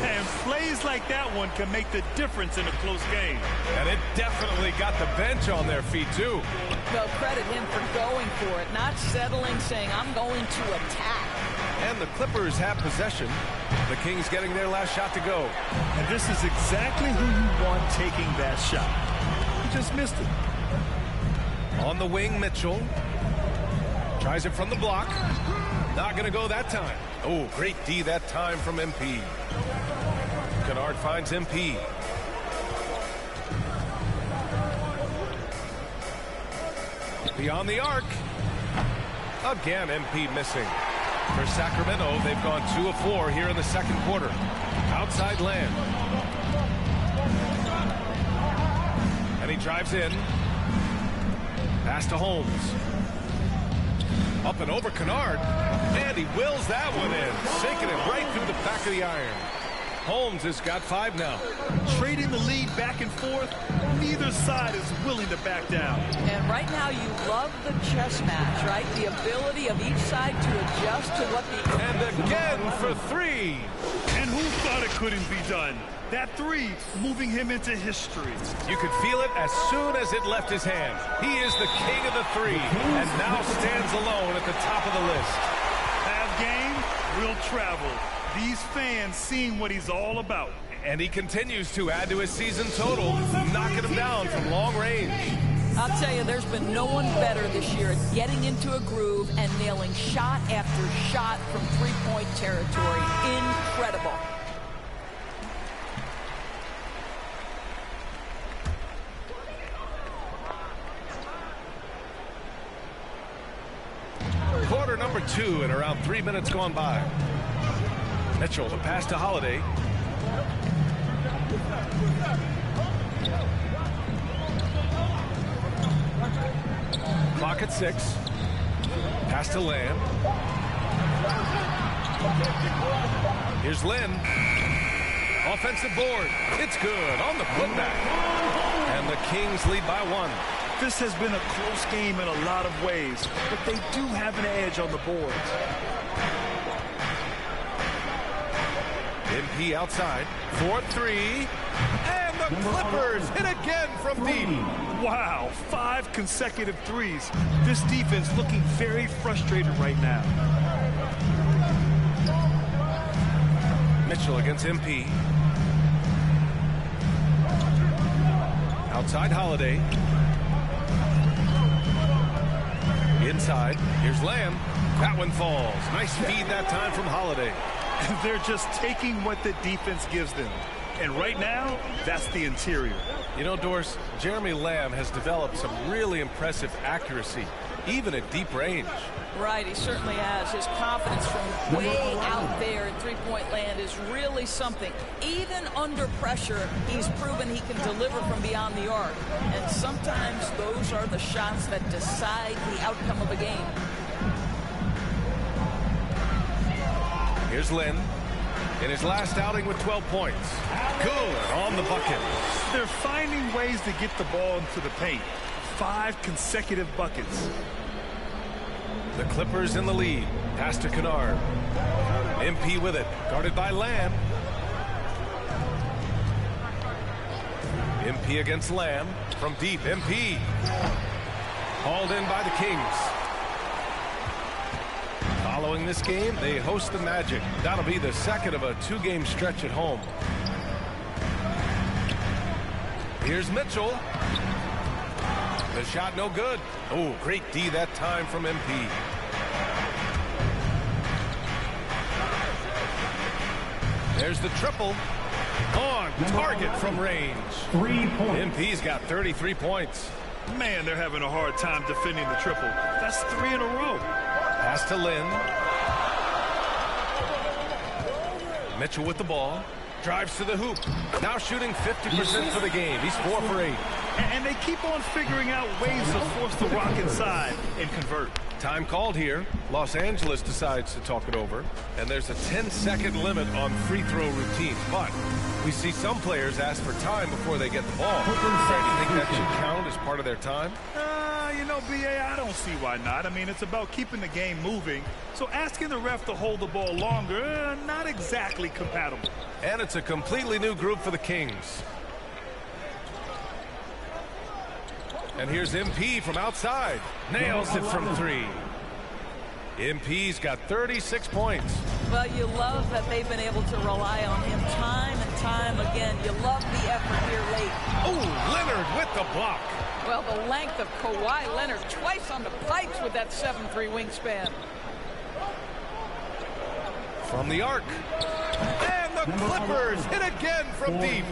And plays like that one can make the difference in a close game. And it definitely got the bench on their feet, too. Well, credit him for going for it, not settling, saying, I'm going to attack. And the Clippers have possession. The Kings getting their last shot to go. And this is exactly who you want taking that shot. He just missed it. On the wing, Mitchell. Tries it from the block. Not going to go that time. Oh, great D that time from MP. Kennard finds MP. Beyond the arc. Again, MP missing. For Sacramento, they've gone 2 of 4 here in the second quarter. Outside Lamb. And he drives in. Pass to Holmes. Up and over Kennard. And he wills that one in. Sinking it right through the back of the iron. Holmes has got 5 now. Trading the lead back and forth. Neither side is willing to back down. And right now you love the chess match, right? The ability of each side to adjust to what the... And again for 3. And who thought it couldn't be done? That 3 moving him into history. You could feel it as soon as it left his hand. He is the king of the 3 and now stands alone at the top of the list. Have game, will travel. These fans seeing what he's all about. And he continues to add to his season total, knocking him down from long range. I'll tell you, there's been no one better this year at getting into a groove and nailing shot after shot from three-point territory. Incredible. Quarter number 2 and around 3 minutes gone by. Mitchell, the pass to Holiday. Clock at 6. Pass to Lamb. Here's Lynn. Offensive board. It's good on the putback. And the Kings lead by 1. This has been a close game in a lot of ways, but they do have an edge on the boards. MP outside. 4-3. And the Clippers hit again from deep. Wow, 5 consecutive threes. This defense looking very frustrated right now. Mitchell against MP. Outside Holiday. Inside. Here's Lamb. That one falls. Nice feed that time from Holiday. They're just taking what the defense gives them. And right now, that's the interior. You know, Doris, Jeremy Lamb has developed some really impressive accuracy, even at deep range. Right, he certainly has. His confidence from way out there in three-point land is really something. Even under pressure, he's proven he can deliver from beyond the arc. And sometimes those are the shots that decide the outcome of a game. Here's Lynn in his last outing with 12 points. Good on the bucket. They're finding ways to get the ball into the paint. 5 consecutive buckets. The Clippers in the lead. Pass to Kennard. MP with it. Guarded by Lamb. MP against Lamb. From deep, MP. Hauled in by the Kings. Following this game, they host the Magic. That'll be the second of a 2-game stretch at home. Here's Mitchell. The shot no good. Oh, great D that time from MP. There's the triple. On target from range. 3 points. MP's got 33 points. Man, they're having a hard time defending the triple. That's 3 in a row. Pass to Lynn. Mitchell with the ball. Drives to the hoop. Now shooting 50% for the game. He's 4 for 8. And they keep on figuring out ways to force the rock inside and convert. Time called here. Los Angeles decides to talk it over. And there's a 10-second limit on free throw routines. But we see some players ask for time before they get the ball. Do you think that should count as part of their time? You know, B.A., I don't see why not. I mean, it's about keeping the game moving. So asking the ref to hold the ball longer, not exactly compatible. And it's a completely new group for the Kings. And here's MP from outside. Nails it from 3. MP's got 36 points. Well, you love that they've been able to rely on him time and time again. You love the effort here late. Oh, Leonard with the block. Well, the length of Kawhi Leonard twice on the pipes with that 7'3" wingspan. From the arc. And the Clippers hit again from deep.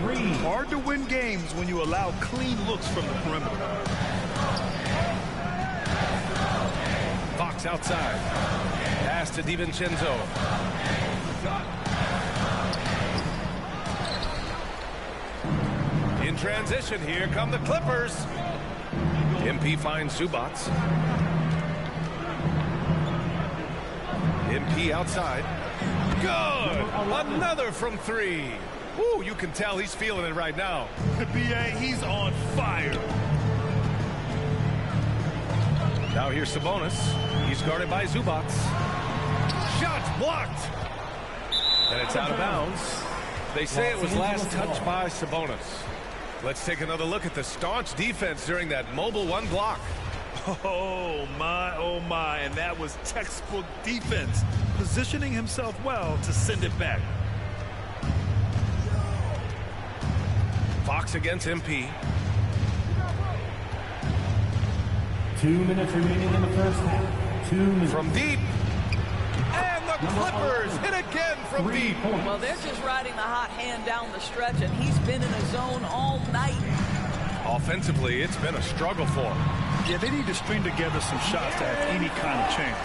Hard to win games when you allow clean looks from the perimeter. Fox outside. Pass to DiVincenzo. In transition, here come the Clippers. MP finds Zubats. MP outside. Good! Another from 3. Woo, you can tell he's feeling it right now. B.A., he's on fire. Now here's Sabonis. He's guarded by Zubats. Shot blocked! And it's out of bounds. They say it was last touched by Sabonis. Let's take another look at the staunch defense during that mobile 1 block. Oh my, and that was textbook defense, positioning himself well to send it back. Fox against MP. 2 minutes remaining in the first half. 2 minutes. From deep. And the Clippers hit again from deep. Well, they're just riding the hot hand down the stretch, and he's been in a zone all night. Offensively, it's been a struggle for him. Yeah, they need to string together some shots to have any kind of chance.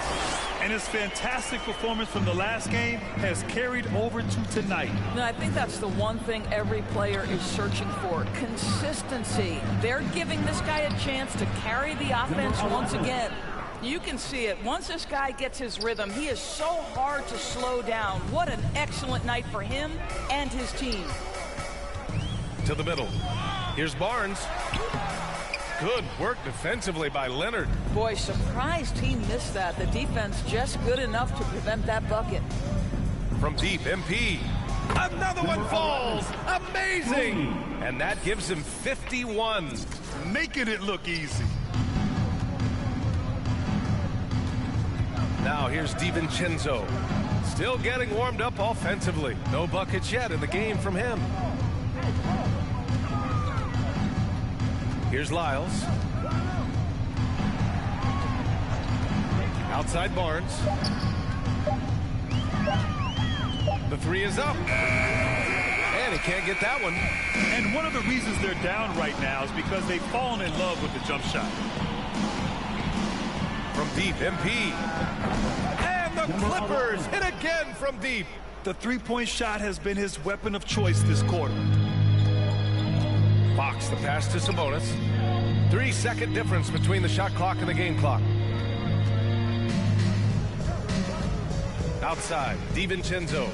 And his fantastic performance from the last game has carried over to tonight. No, I think that's the one thing every player is searching for, consistency. They're giving this guy a chance to carry the offense once again. You can see it. Once this guy gets his rhythm, he is so hard to slow down. What an excellent night for him and his team. To the middle. Here's Barnes. Good work defensively by Leonard. Boy, surprised he missed that. The defense just good enough to prevent that bucket. From deep, MP. Another one falls. Amazing. And that gives him 51. Making it look easy. Now here's DiVincenzo. Still getting warmed up offensively. No buckets yet in the game from him. Here's Lyles. Outside Barnes. The 3 is up. And he can't get that one. And one of the reasons they're down right now is because they've fallen in love with the jump shot. From deep, MP. And the Clippers hit again from deep. The three-point shot has been his weapon of choice this quarter. Fox, the pass to Sabonis. 3-second difference between the shot clock and the game clock. Outside, DiVincenzo.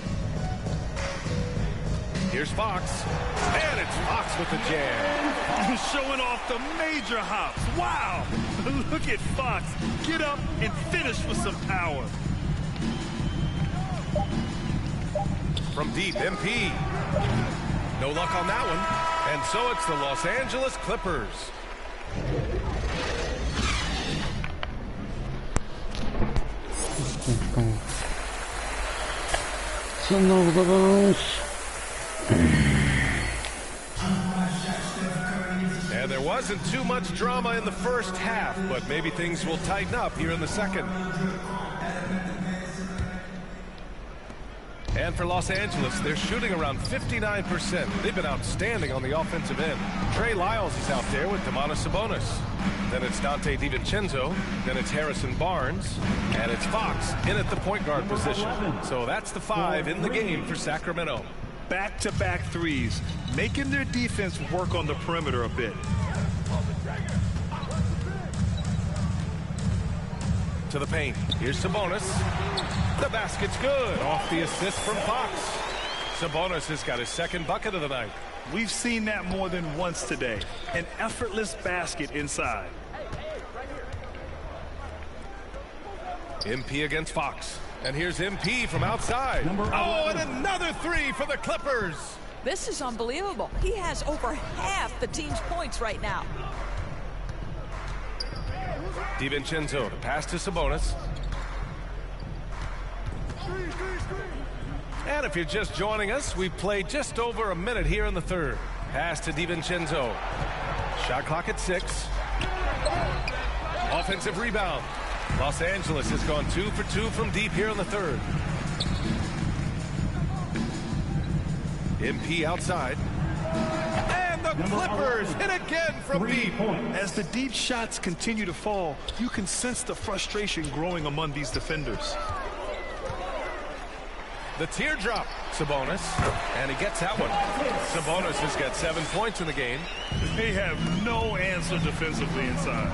Here's Fox. And it's Fox with the jam. Showing off the major hops. Wow! Look at Fox. Get up and finish with some power. From deep, MP. No luck on that one. And so it's the Los Angeles Clippers. And there wasn't too much drama in the first half, but maybe things will tighten up here in the second. And for Los Angeles, they're shooting around 59%. They've been outstanding on the offensive end. Trey Lyles is out there with Domantas Sabonis. Then it's Dante DiVincenzo. Then it's Harrison Barnes. And it's Fox in at the point guard position. So that's the 5 in the game for Sacramento. Back-to-back threes, making their defense work on the perimeter a bit. To the paint. Here's Sabonis. The basket's good. Off the assist from Fox. Sabonis has got his second bucket of the night. We've seen that more than once today. An effortless basket inside. MP against Fox. And here's MP from outside. Oh, and another 3 for the Clippers. This is unbelievable. He has over half the team's points right now. DiVincenzo, the pass to Sabonis. And if you're just joining us, we've played just over a minute here in the third. Pass to DiVincenzo. Shot clock at 6. Offensive rebound. Los Angeles has gone 2 for 2 from deep here in the third. MP outside. And the Clippers hit again from deep. As the deep shots continue to fall, you can sense the frustration growing among these defenders. The teardrop, Sabonis, and he gets that one. Sabonis has got 7 points in the game. They have no answer defensively inside.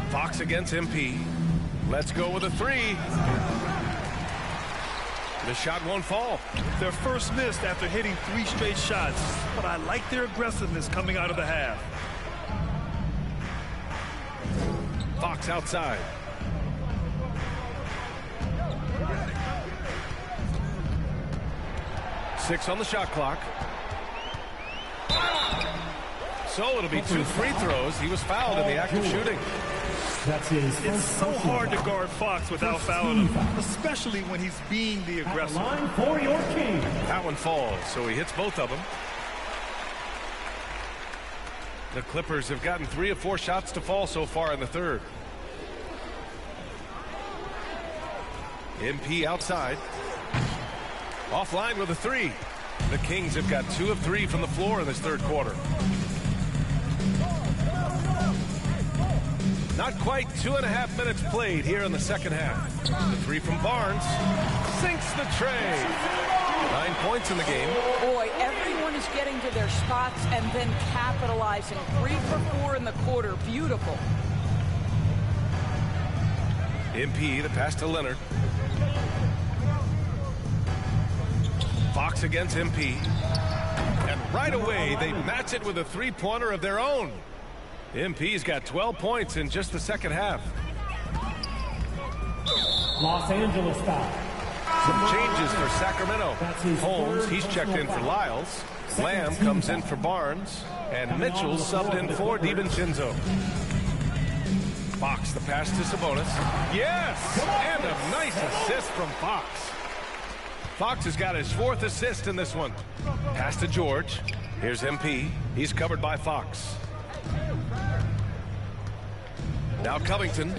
Fox against MP. Let's go with a 3. The shot won't fall. Their first missed after hitting 3 straight shots, but I like their aggressiveness coming out of the half. Fox outside. Six on the shot clock. So it'll be 2 free throws. He was fouled in the act of shooting. That's his. It's so hard to guard Fox without fouling him, especially when he's being the aggressor. Line for your king. That one falls, so he hits both of them. The Clippers have gotten 3 of 4 shots to fall so far in the third. MP outside. Offline with a 3. The Kings have got 2 of 3 from the floor in this third quarter. Not quite 2.5 minutes played here in the second half. The 3 from Barnes sinks the tray. 9 points in the game. Boy, everyone is getting to their spots and then capitalizing. 3 for 4 in the quarter. Beautiful. MP, the pass to Leonard. Fox against MP. And right away, they match it with a 3-pointer of their own. MP's got 12 points in just the second half. Los Angeles foul. Some changes for Sacramento. Holmes, he's checked in for Lyles. Lamb comes in for Barnes. And Mitchell subbed in for DiVincenzo. Fox, the pass to Sabonis. Yes! And a nice assist from Fox. Fox has got his 4th assist in this one. Pass to George. Here's MP. He's covered by Fox. Now Covington.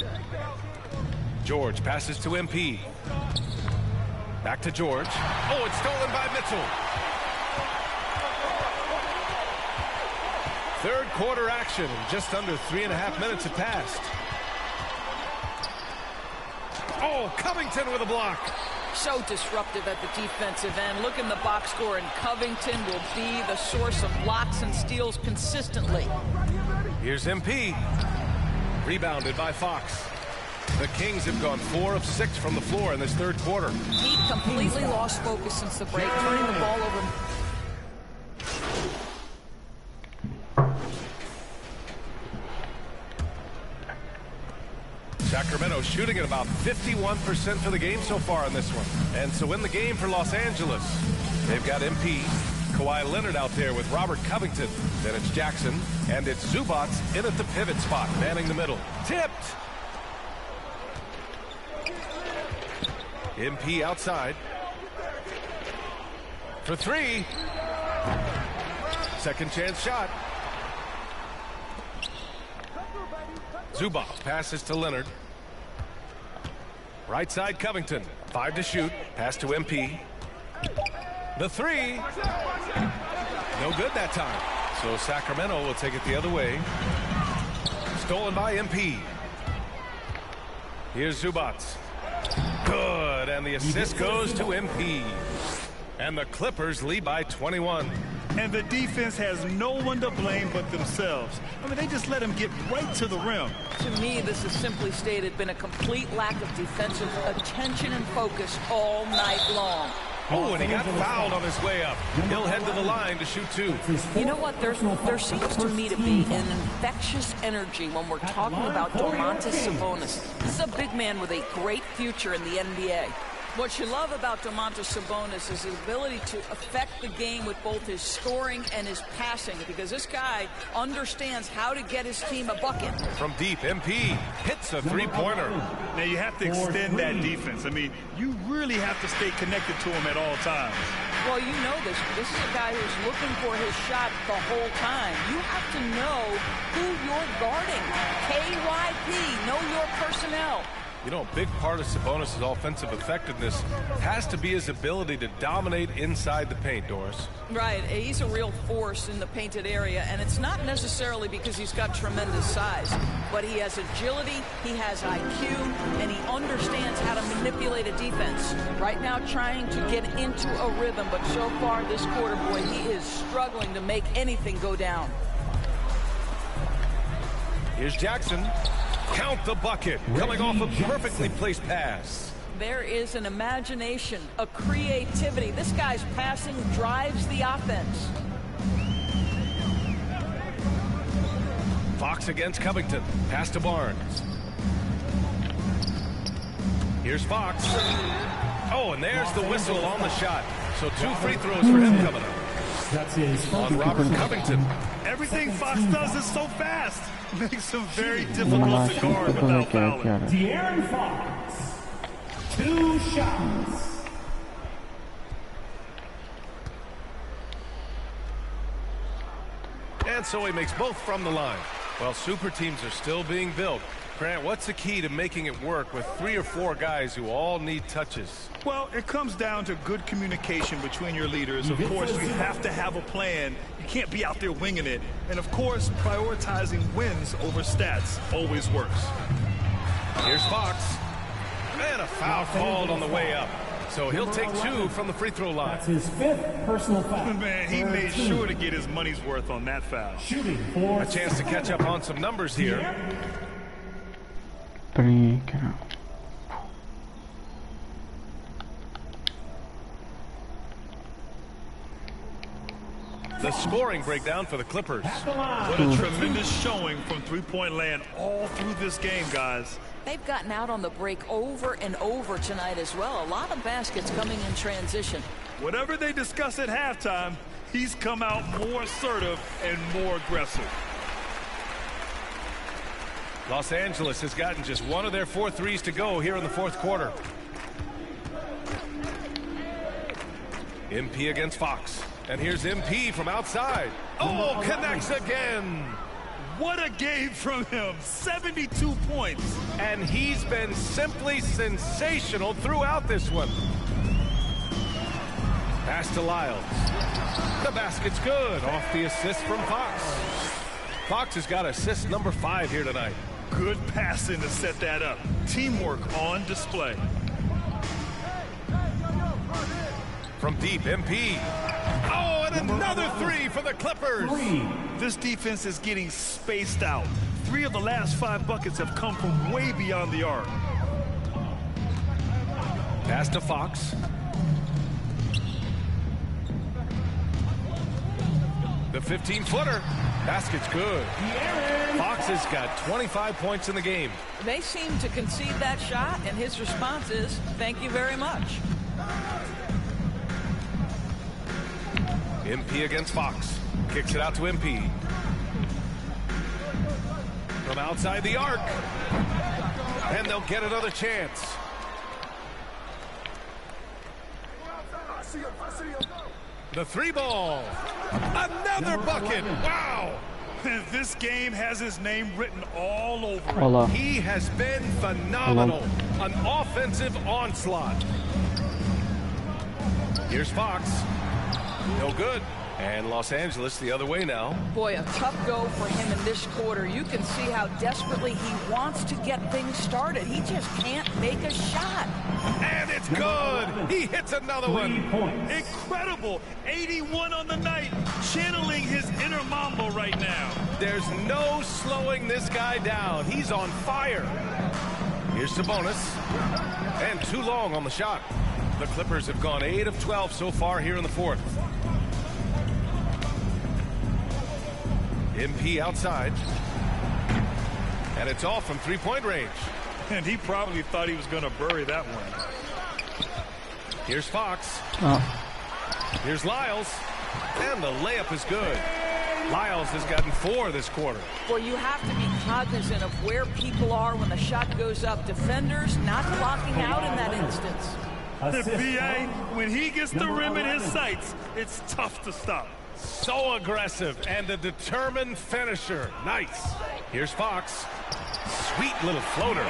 George passes to MP. Back to George. Oh, it's stolen by Mitchell. Third quarter action, and just under 3.5 minutes have passed. Oh, Covington with a block. So disruptive at the defensive end. Look in the box score, and Covington will be the source of blocks and steals consistently. Here's MP. Rebounded by Fox. The Kings have gone 4 of 6 from the floor in this third quarter. Heat completely lost focus since the break, turning the ball over. Sacramento shooting at about 51% for the game so far in this one. And so in the game for Los Angeles, they've got MP, Kawhi Leonard out there with Robert Covington. Then it's Jackson, and it's Zubac in at the pivot spot, manning the middle. Tipped! MP outside. For 3. Second chance shot. Zubac passes to Leonard. Right side Covington. 5 to shoot. Pass to MP. The three. No good that time. So Sacramento will take it the other way. Stolen by MP. Here's Zubac. Good. And the assist goes to MP. And the Clippers lead by 21. And the defense has no one to blame but themselves. I mean, they just let him get right to the rim. To me, this has simply stated been a complete lack of defensive attention and focus all night long. Oh, and he got fouled on his way up. He'll head to the line to shoot 2. You know what? There seems to me to be an infectious energy when we're talking about Domantas Sabonis. This is a big man with a great future in the NBA. What you love about Domantas Sabonis is his ability to affect the game with both his scoring and his passing, because this guy understands how to get his team a bucket. From deep, MP hits a three-pointer. Now you have to extend that defense. I mean, you really have to stay connected to him at all times. Well, you know this. This is a guy who's looking for his shot the whole time. You have to know who you're guarding. KYP, know your personnel. You know, a big part of Sabonis' offensive effectiveness has to be his ability to dominate inside the paint, Doris. Right. He's a real force in the painted area, and it's not necessarily because he's got tremendous size, but he has agility, he has IQ, and he understands how to manipulate a defense. Right now trying to get into a rhythm, but so far this quarter, boy, he is struggling to make anything go down. Here's Jackson. Count the bucket, coming off a perfectly placed pass. There is an imagination, a creativity. This guy's passing drives the offense. Fox against Covington. Pass to Barnes. Here's Fox. Oh, and there's the whistle on the shot. So 2 free throws for him coming up. That's his on Robert Covington. Everything Fox does is so fast. Makes him very difficult to guard without fouling. De'Aaron Fox. 2 shots. And so he makes both from the line. Well, super teams are still being built. Grant, what's the key to making it work with 3 or 4 guys who all need touches? Well, it comes down to good communication between your leaders. Of course, you have to have a plan. You can't be out there winging it. And of course, prioritizing wins over stats always works. Here's Fox. And a foul called on the way up. So he'll take 2 from the free throw line. That's his 5th personal foul. Man, he made sure to get his money's worth on that foul. Shooting for a chance to catch up on some numbers here. The scoring breakdown for the Clippers. What a tremendous showing from three-point land all through this game, guys. They've gotten out on the break over and over tonight as well. A lot of baskets coming in transition. Whatever they discuss at halftime, he's come out more assertive and more aggressive. Los Angeles has gotten just 1 of their 4 threes to go here in the 4th quarter. MP against Fox. And here's MP from outside. Oh, connects again. What a game from him. 72 points. And he's been simply sensational throughout this one. Pass to Lyles. The basket's good off the assist from Fox. Fox has got assist number 5 here tonight. Good passing to set that up. Teamwork on display. From deep, MP. Oh, and another 3 for the Clippers. This defense is getting spaced out. 3 of the last 5 buckets have come from way beyond the arc. Pass to Fox. The 15-footer. Basket's good. Fox has got 25 points in the game. They seem to concede that shot, and his response is, thank you very much. MP against Fox. Kicks it out to MP. From outside the arc. And they'll get another chance. The 3 ball. Another bucket. Wow. This game has his name written all over it. Olha. He has been phenomenal. An offensive onslaught. Here's Fox. No good. And Los Angeles the other way now. Boy, a tough go for him in this quarter. You can see how desperately he wants to get things started. He just can't make a shot. And it's good. He hits another one. Incredible. 81 on the night. Channeling his inner Mambo right now. There's no slowing this guy down. He's on fire. Here's Sabonis. And too long on the shot. The Clippers have gone 8 of 12 so far here in the fourth. MP outside. And it's off from three-point range. And he probably thought he was going to bury that one. Here's Fox. Here's Lyles. And the layup is good. Lyles has gotten 4 this quarter. Well, you have to be cognizant of where people are when the shot goes up. Defenders not blocking out in that instance. The BA, when he gets the rim in his sights, it's tough to stop. So aggressive and a determined finisher. Nice. Here's Fox. Sweet little floater.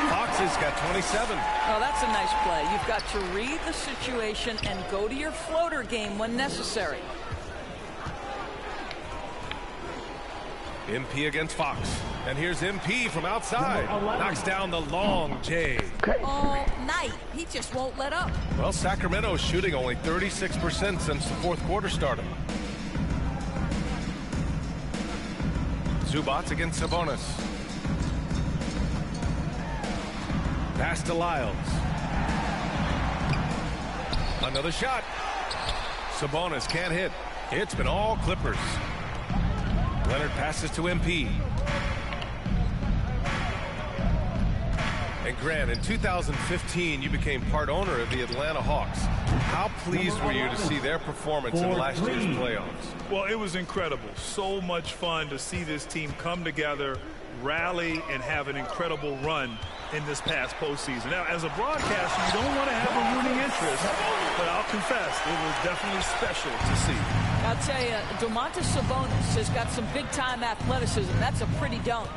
Fox has got 27. Oh, that's a nice play. You've got to read the situation and go to your floater game when necessary. MP against Fox. And here's MP from outside. Knocks down the long J. All night. He just won't let up. Well, Sacramento's shooting only 36% since the fourth quarter started. Zubac against Sabonis. Pass to Lyles. Another shot. Sabonis can't hit. It's been all Clippers. Leonard passes to MP. And Grant, in 2015, you became part owner of the Atlanta Hawks. How pleased were you to see their performance in last year's playoffs? Well, it was incredible. So much fun to see this team come together, rally, and have an incredible run in this past postseason. Now, as a broadcaster, you don't want to have a rooting interest, but I'll confess, it was definitely special to see. I'll tell you, Domantas Sabonis has got some big-time athleticism. That's a pretty dunk.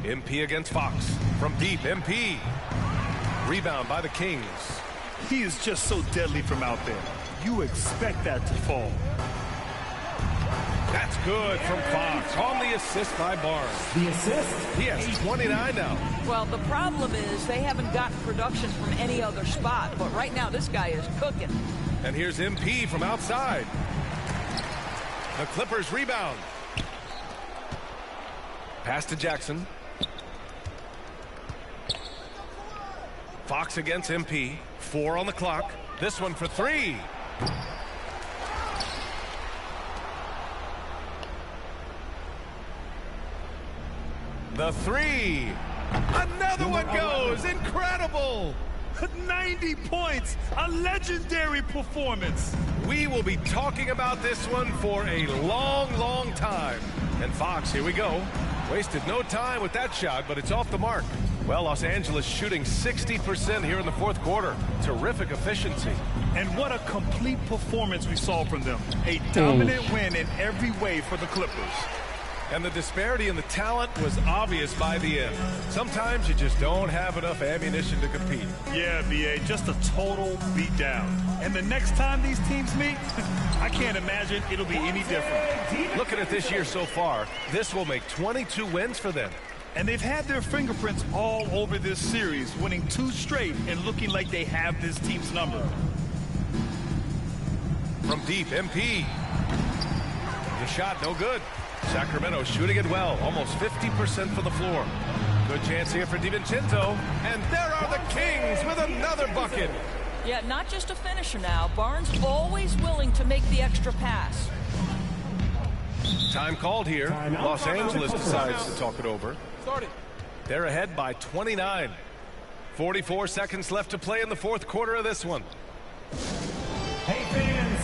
MP against Fox. From deep, MP. Rebound by the Kings. He is just so deadly from out there. You expect that to fall. That's good from Fox on the assist by Barnes. The assist? He has 29 now. Well, the problem is they haven't gotten production from any other spot, but right now this guy is cooking. And here's MP from outside. The Clippers rebound. Pass to Jackson. Fox against MP. 4 on the clock. This one for 3. The 3. Another one goes. Incredible. 90 points. A legendary performance. We will be talking about this one for a long, long time. And Fox, here we go. Wasted no time with that shot, but it's off the mark. Well, Los Angeles shooting 60% here in the fourth quarter. Terrific efficiency. And what a complete performance we saw from them. A dominant win in every way for the Clippers. And the disparity in the talent was obvious by the end. Sometimes you just don't have enough ammunition to compete. Yeah, BA, just a total beatdown. And the next time these teams meet, I can't imagine it'll be any different. Looking at this year so far, this will make 22 wins for them. And they've had their fingerprints all over this series, winning 2 straight and looking like they have this team's number. From deep, MP. The shot, no good. Sacramento shooting it well, almost 50% from the floor. Good chance here for DiVincenzo. And there are the Kings with another bucket. Yeah, not just a finisher now. Barnes always willing to make the extra pass. Time called here. Los Angeles decides to talk it over. They're ahead by 29. 44 seconds left to play in the fourth quarter of this one. Hey fans,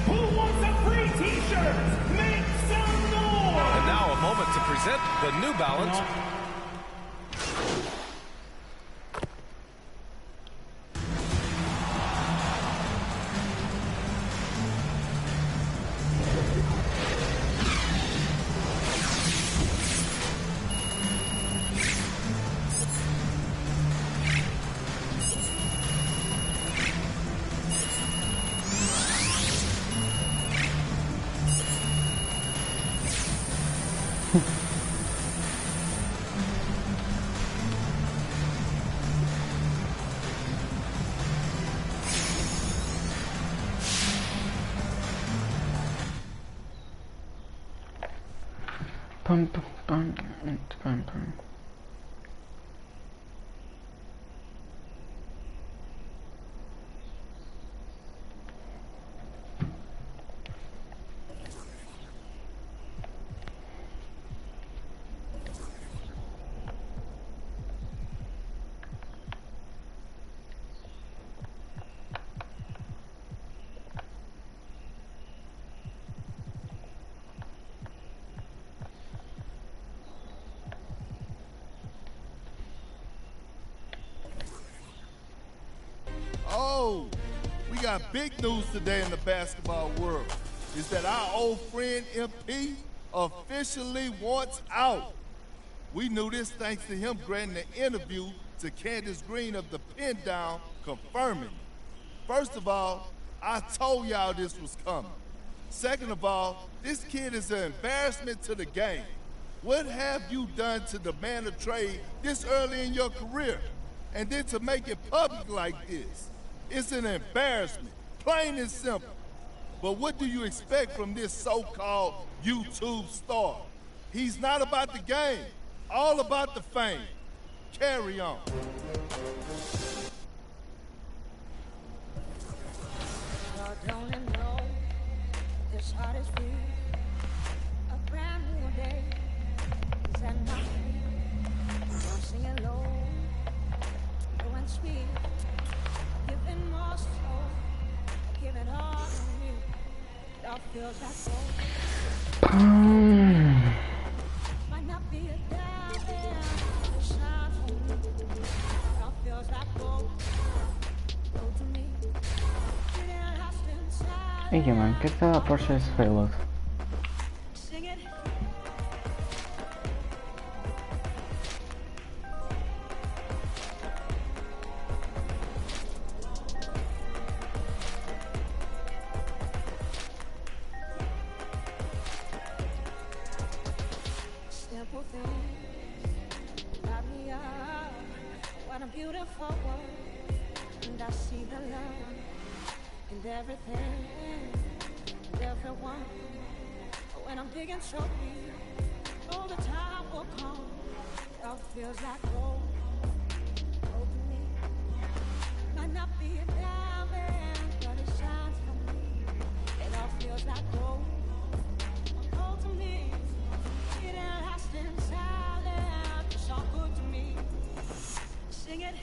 who wants a free t-shirt? Make some noise! And now a moment to present the New Balance. Pum pum pum pum pum. Oh, we got big news today in the basketball world. Is that our old friend MP officially wants out. We knew this thanks to him granting an interview to Candace Green of the Pin Down, confirming it. First of all, I told y'all this was coming. Second of all, this kid is an embarrassment to the game. What have you done to demand a trade this early in your career? And then to make it public like this? It's an embarrassment, plain and simple. But what do you expect from this so-called YouTube star? He's not about the game, all about the fame. Carry on. Don't you know this heart is free? A brand new day is at my feet. I'm singing low, low and sweet. Giving more soul, giving all to me. It all feels like gold. Might not be a diamond, it shines for me. It all feels like gold. Gold to me. Ege man, këtë të Porsche is failed. Simple things light me up. What a beautiful world, and I see the love in everything, and everyone. When I'm digging so deep, all the time will come. It all feels like gold. Gold to me. Might not be a diamond, but it shines for me. It all feels like gold. Gold to me. It lasts in silence. It's all good to me. Sing it.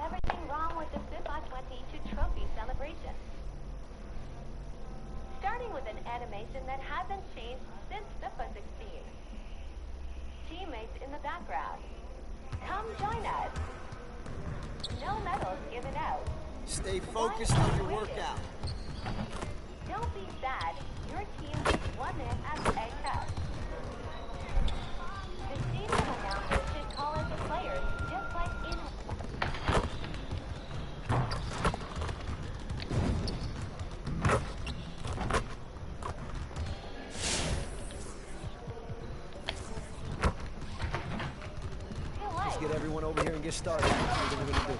Everything wrong with the FIFA 22 trophy celebration. Starting with an animation that hasn't changed since FIFA 16. Teammates in the background. Come join us. No medals given out. Stay focused on your workout. Don't be sad. Your team just won it at the Egg Cup. The season announcers should call in the players, just like in... Let's get everyone over here and get started. That's what we're gonna do.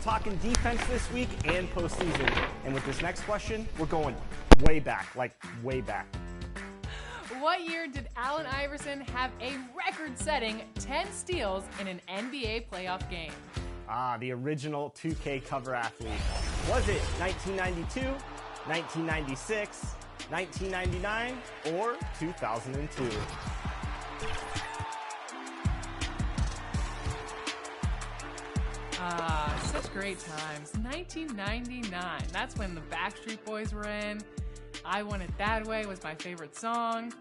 talking defense this week and postseason. And with this next question, we're going way back, like way back. What year did Allen Iverson have a record-setting 10 steals in an NBA playoff game? The original 2K cover athlete. Was it 1992, 1996, 1999, or 2002? Such great times. 1999. That's when the Backstreet Boys were in. I Want It That Way was my favorite song.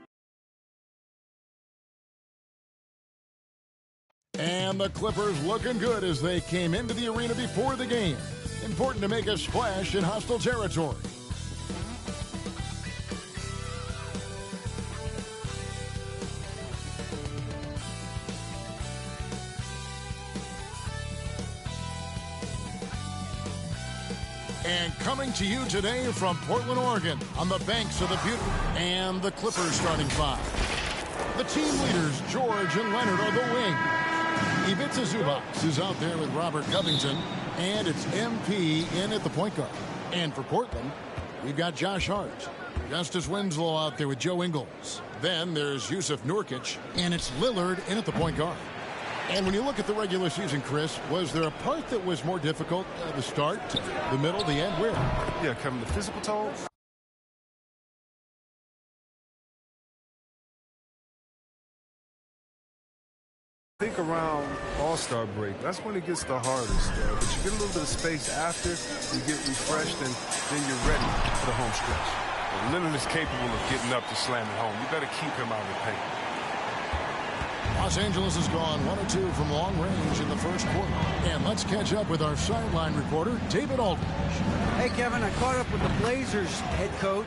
And the Clippers looking good as they came into the arena before the game. Important to make a splash in hostile territory. And coming to you today from Portland, Oregon, on the banks of the beautiful, and the Clippers starting five. The team leaders, George and Leonard, are the wing. Ivica Zubac is out there with Robert Covington, and it's MP in at the point guard. And for Portland, we've got Josh Hart, Justice Winslow out there with Joe Ingles. Then there's Yusuf Nurkic, and it's Lillard in at the point guard. And when you look at the regular season, Chris, was there a part that was more difficult? The start, the middle, the end? Where? Yeah, Kevin, the physical toll. I think around All-Star break, that's when it gets the hardest. But you get a little bit of space after, you get refreshed, and then you're ready for the home stretch. Well, Lillard is capable of getting up to slam it home. You better keep him out of the paint. Los Angeles has gone 1 or 2 from long range in the first quarter. And let's catch up with our sideline reporter, David Aldridge. Hey, Kevin, I caught up with the Blazers head coach.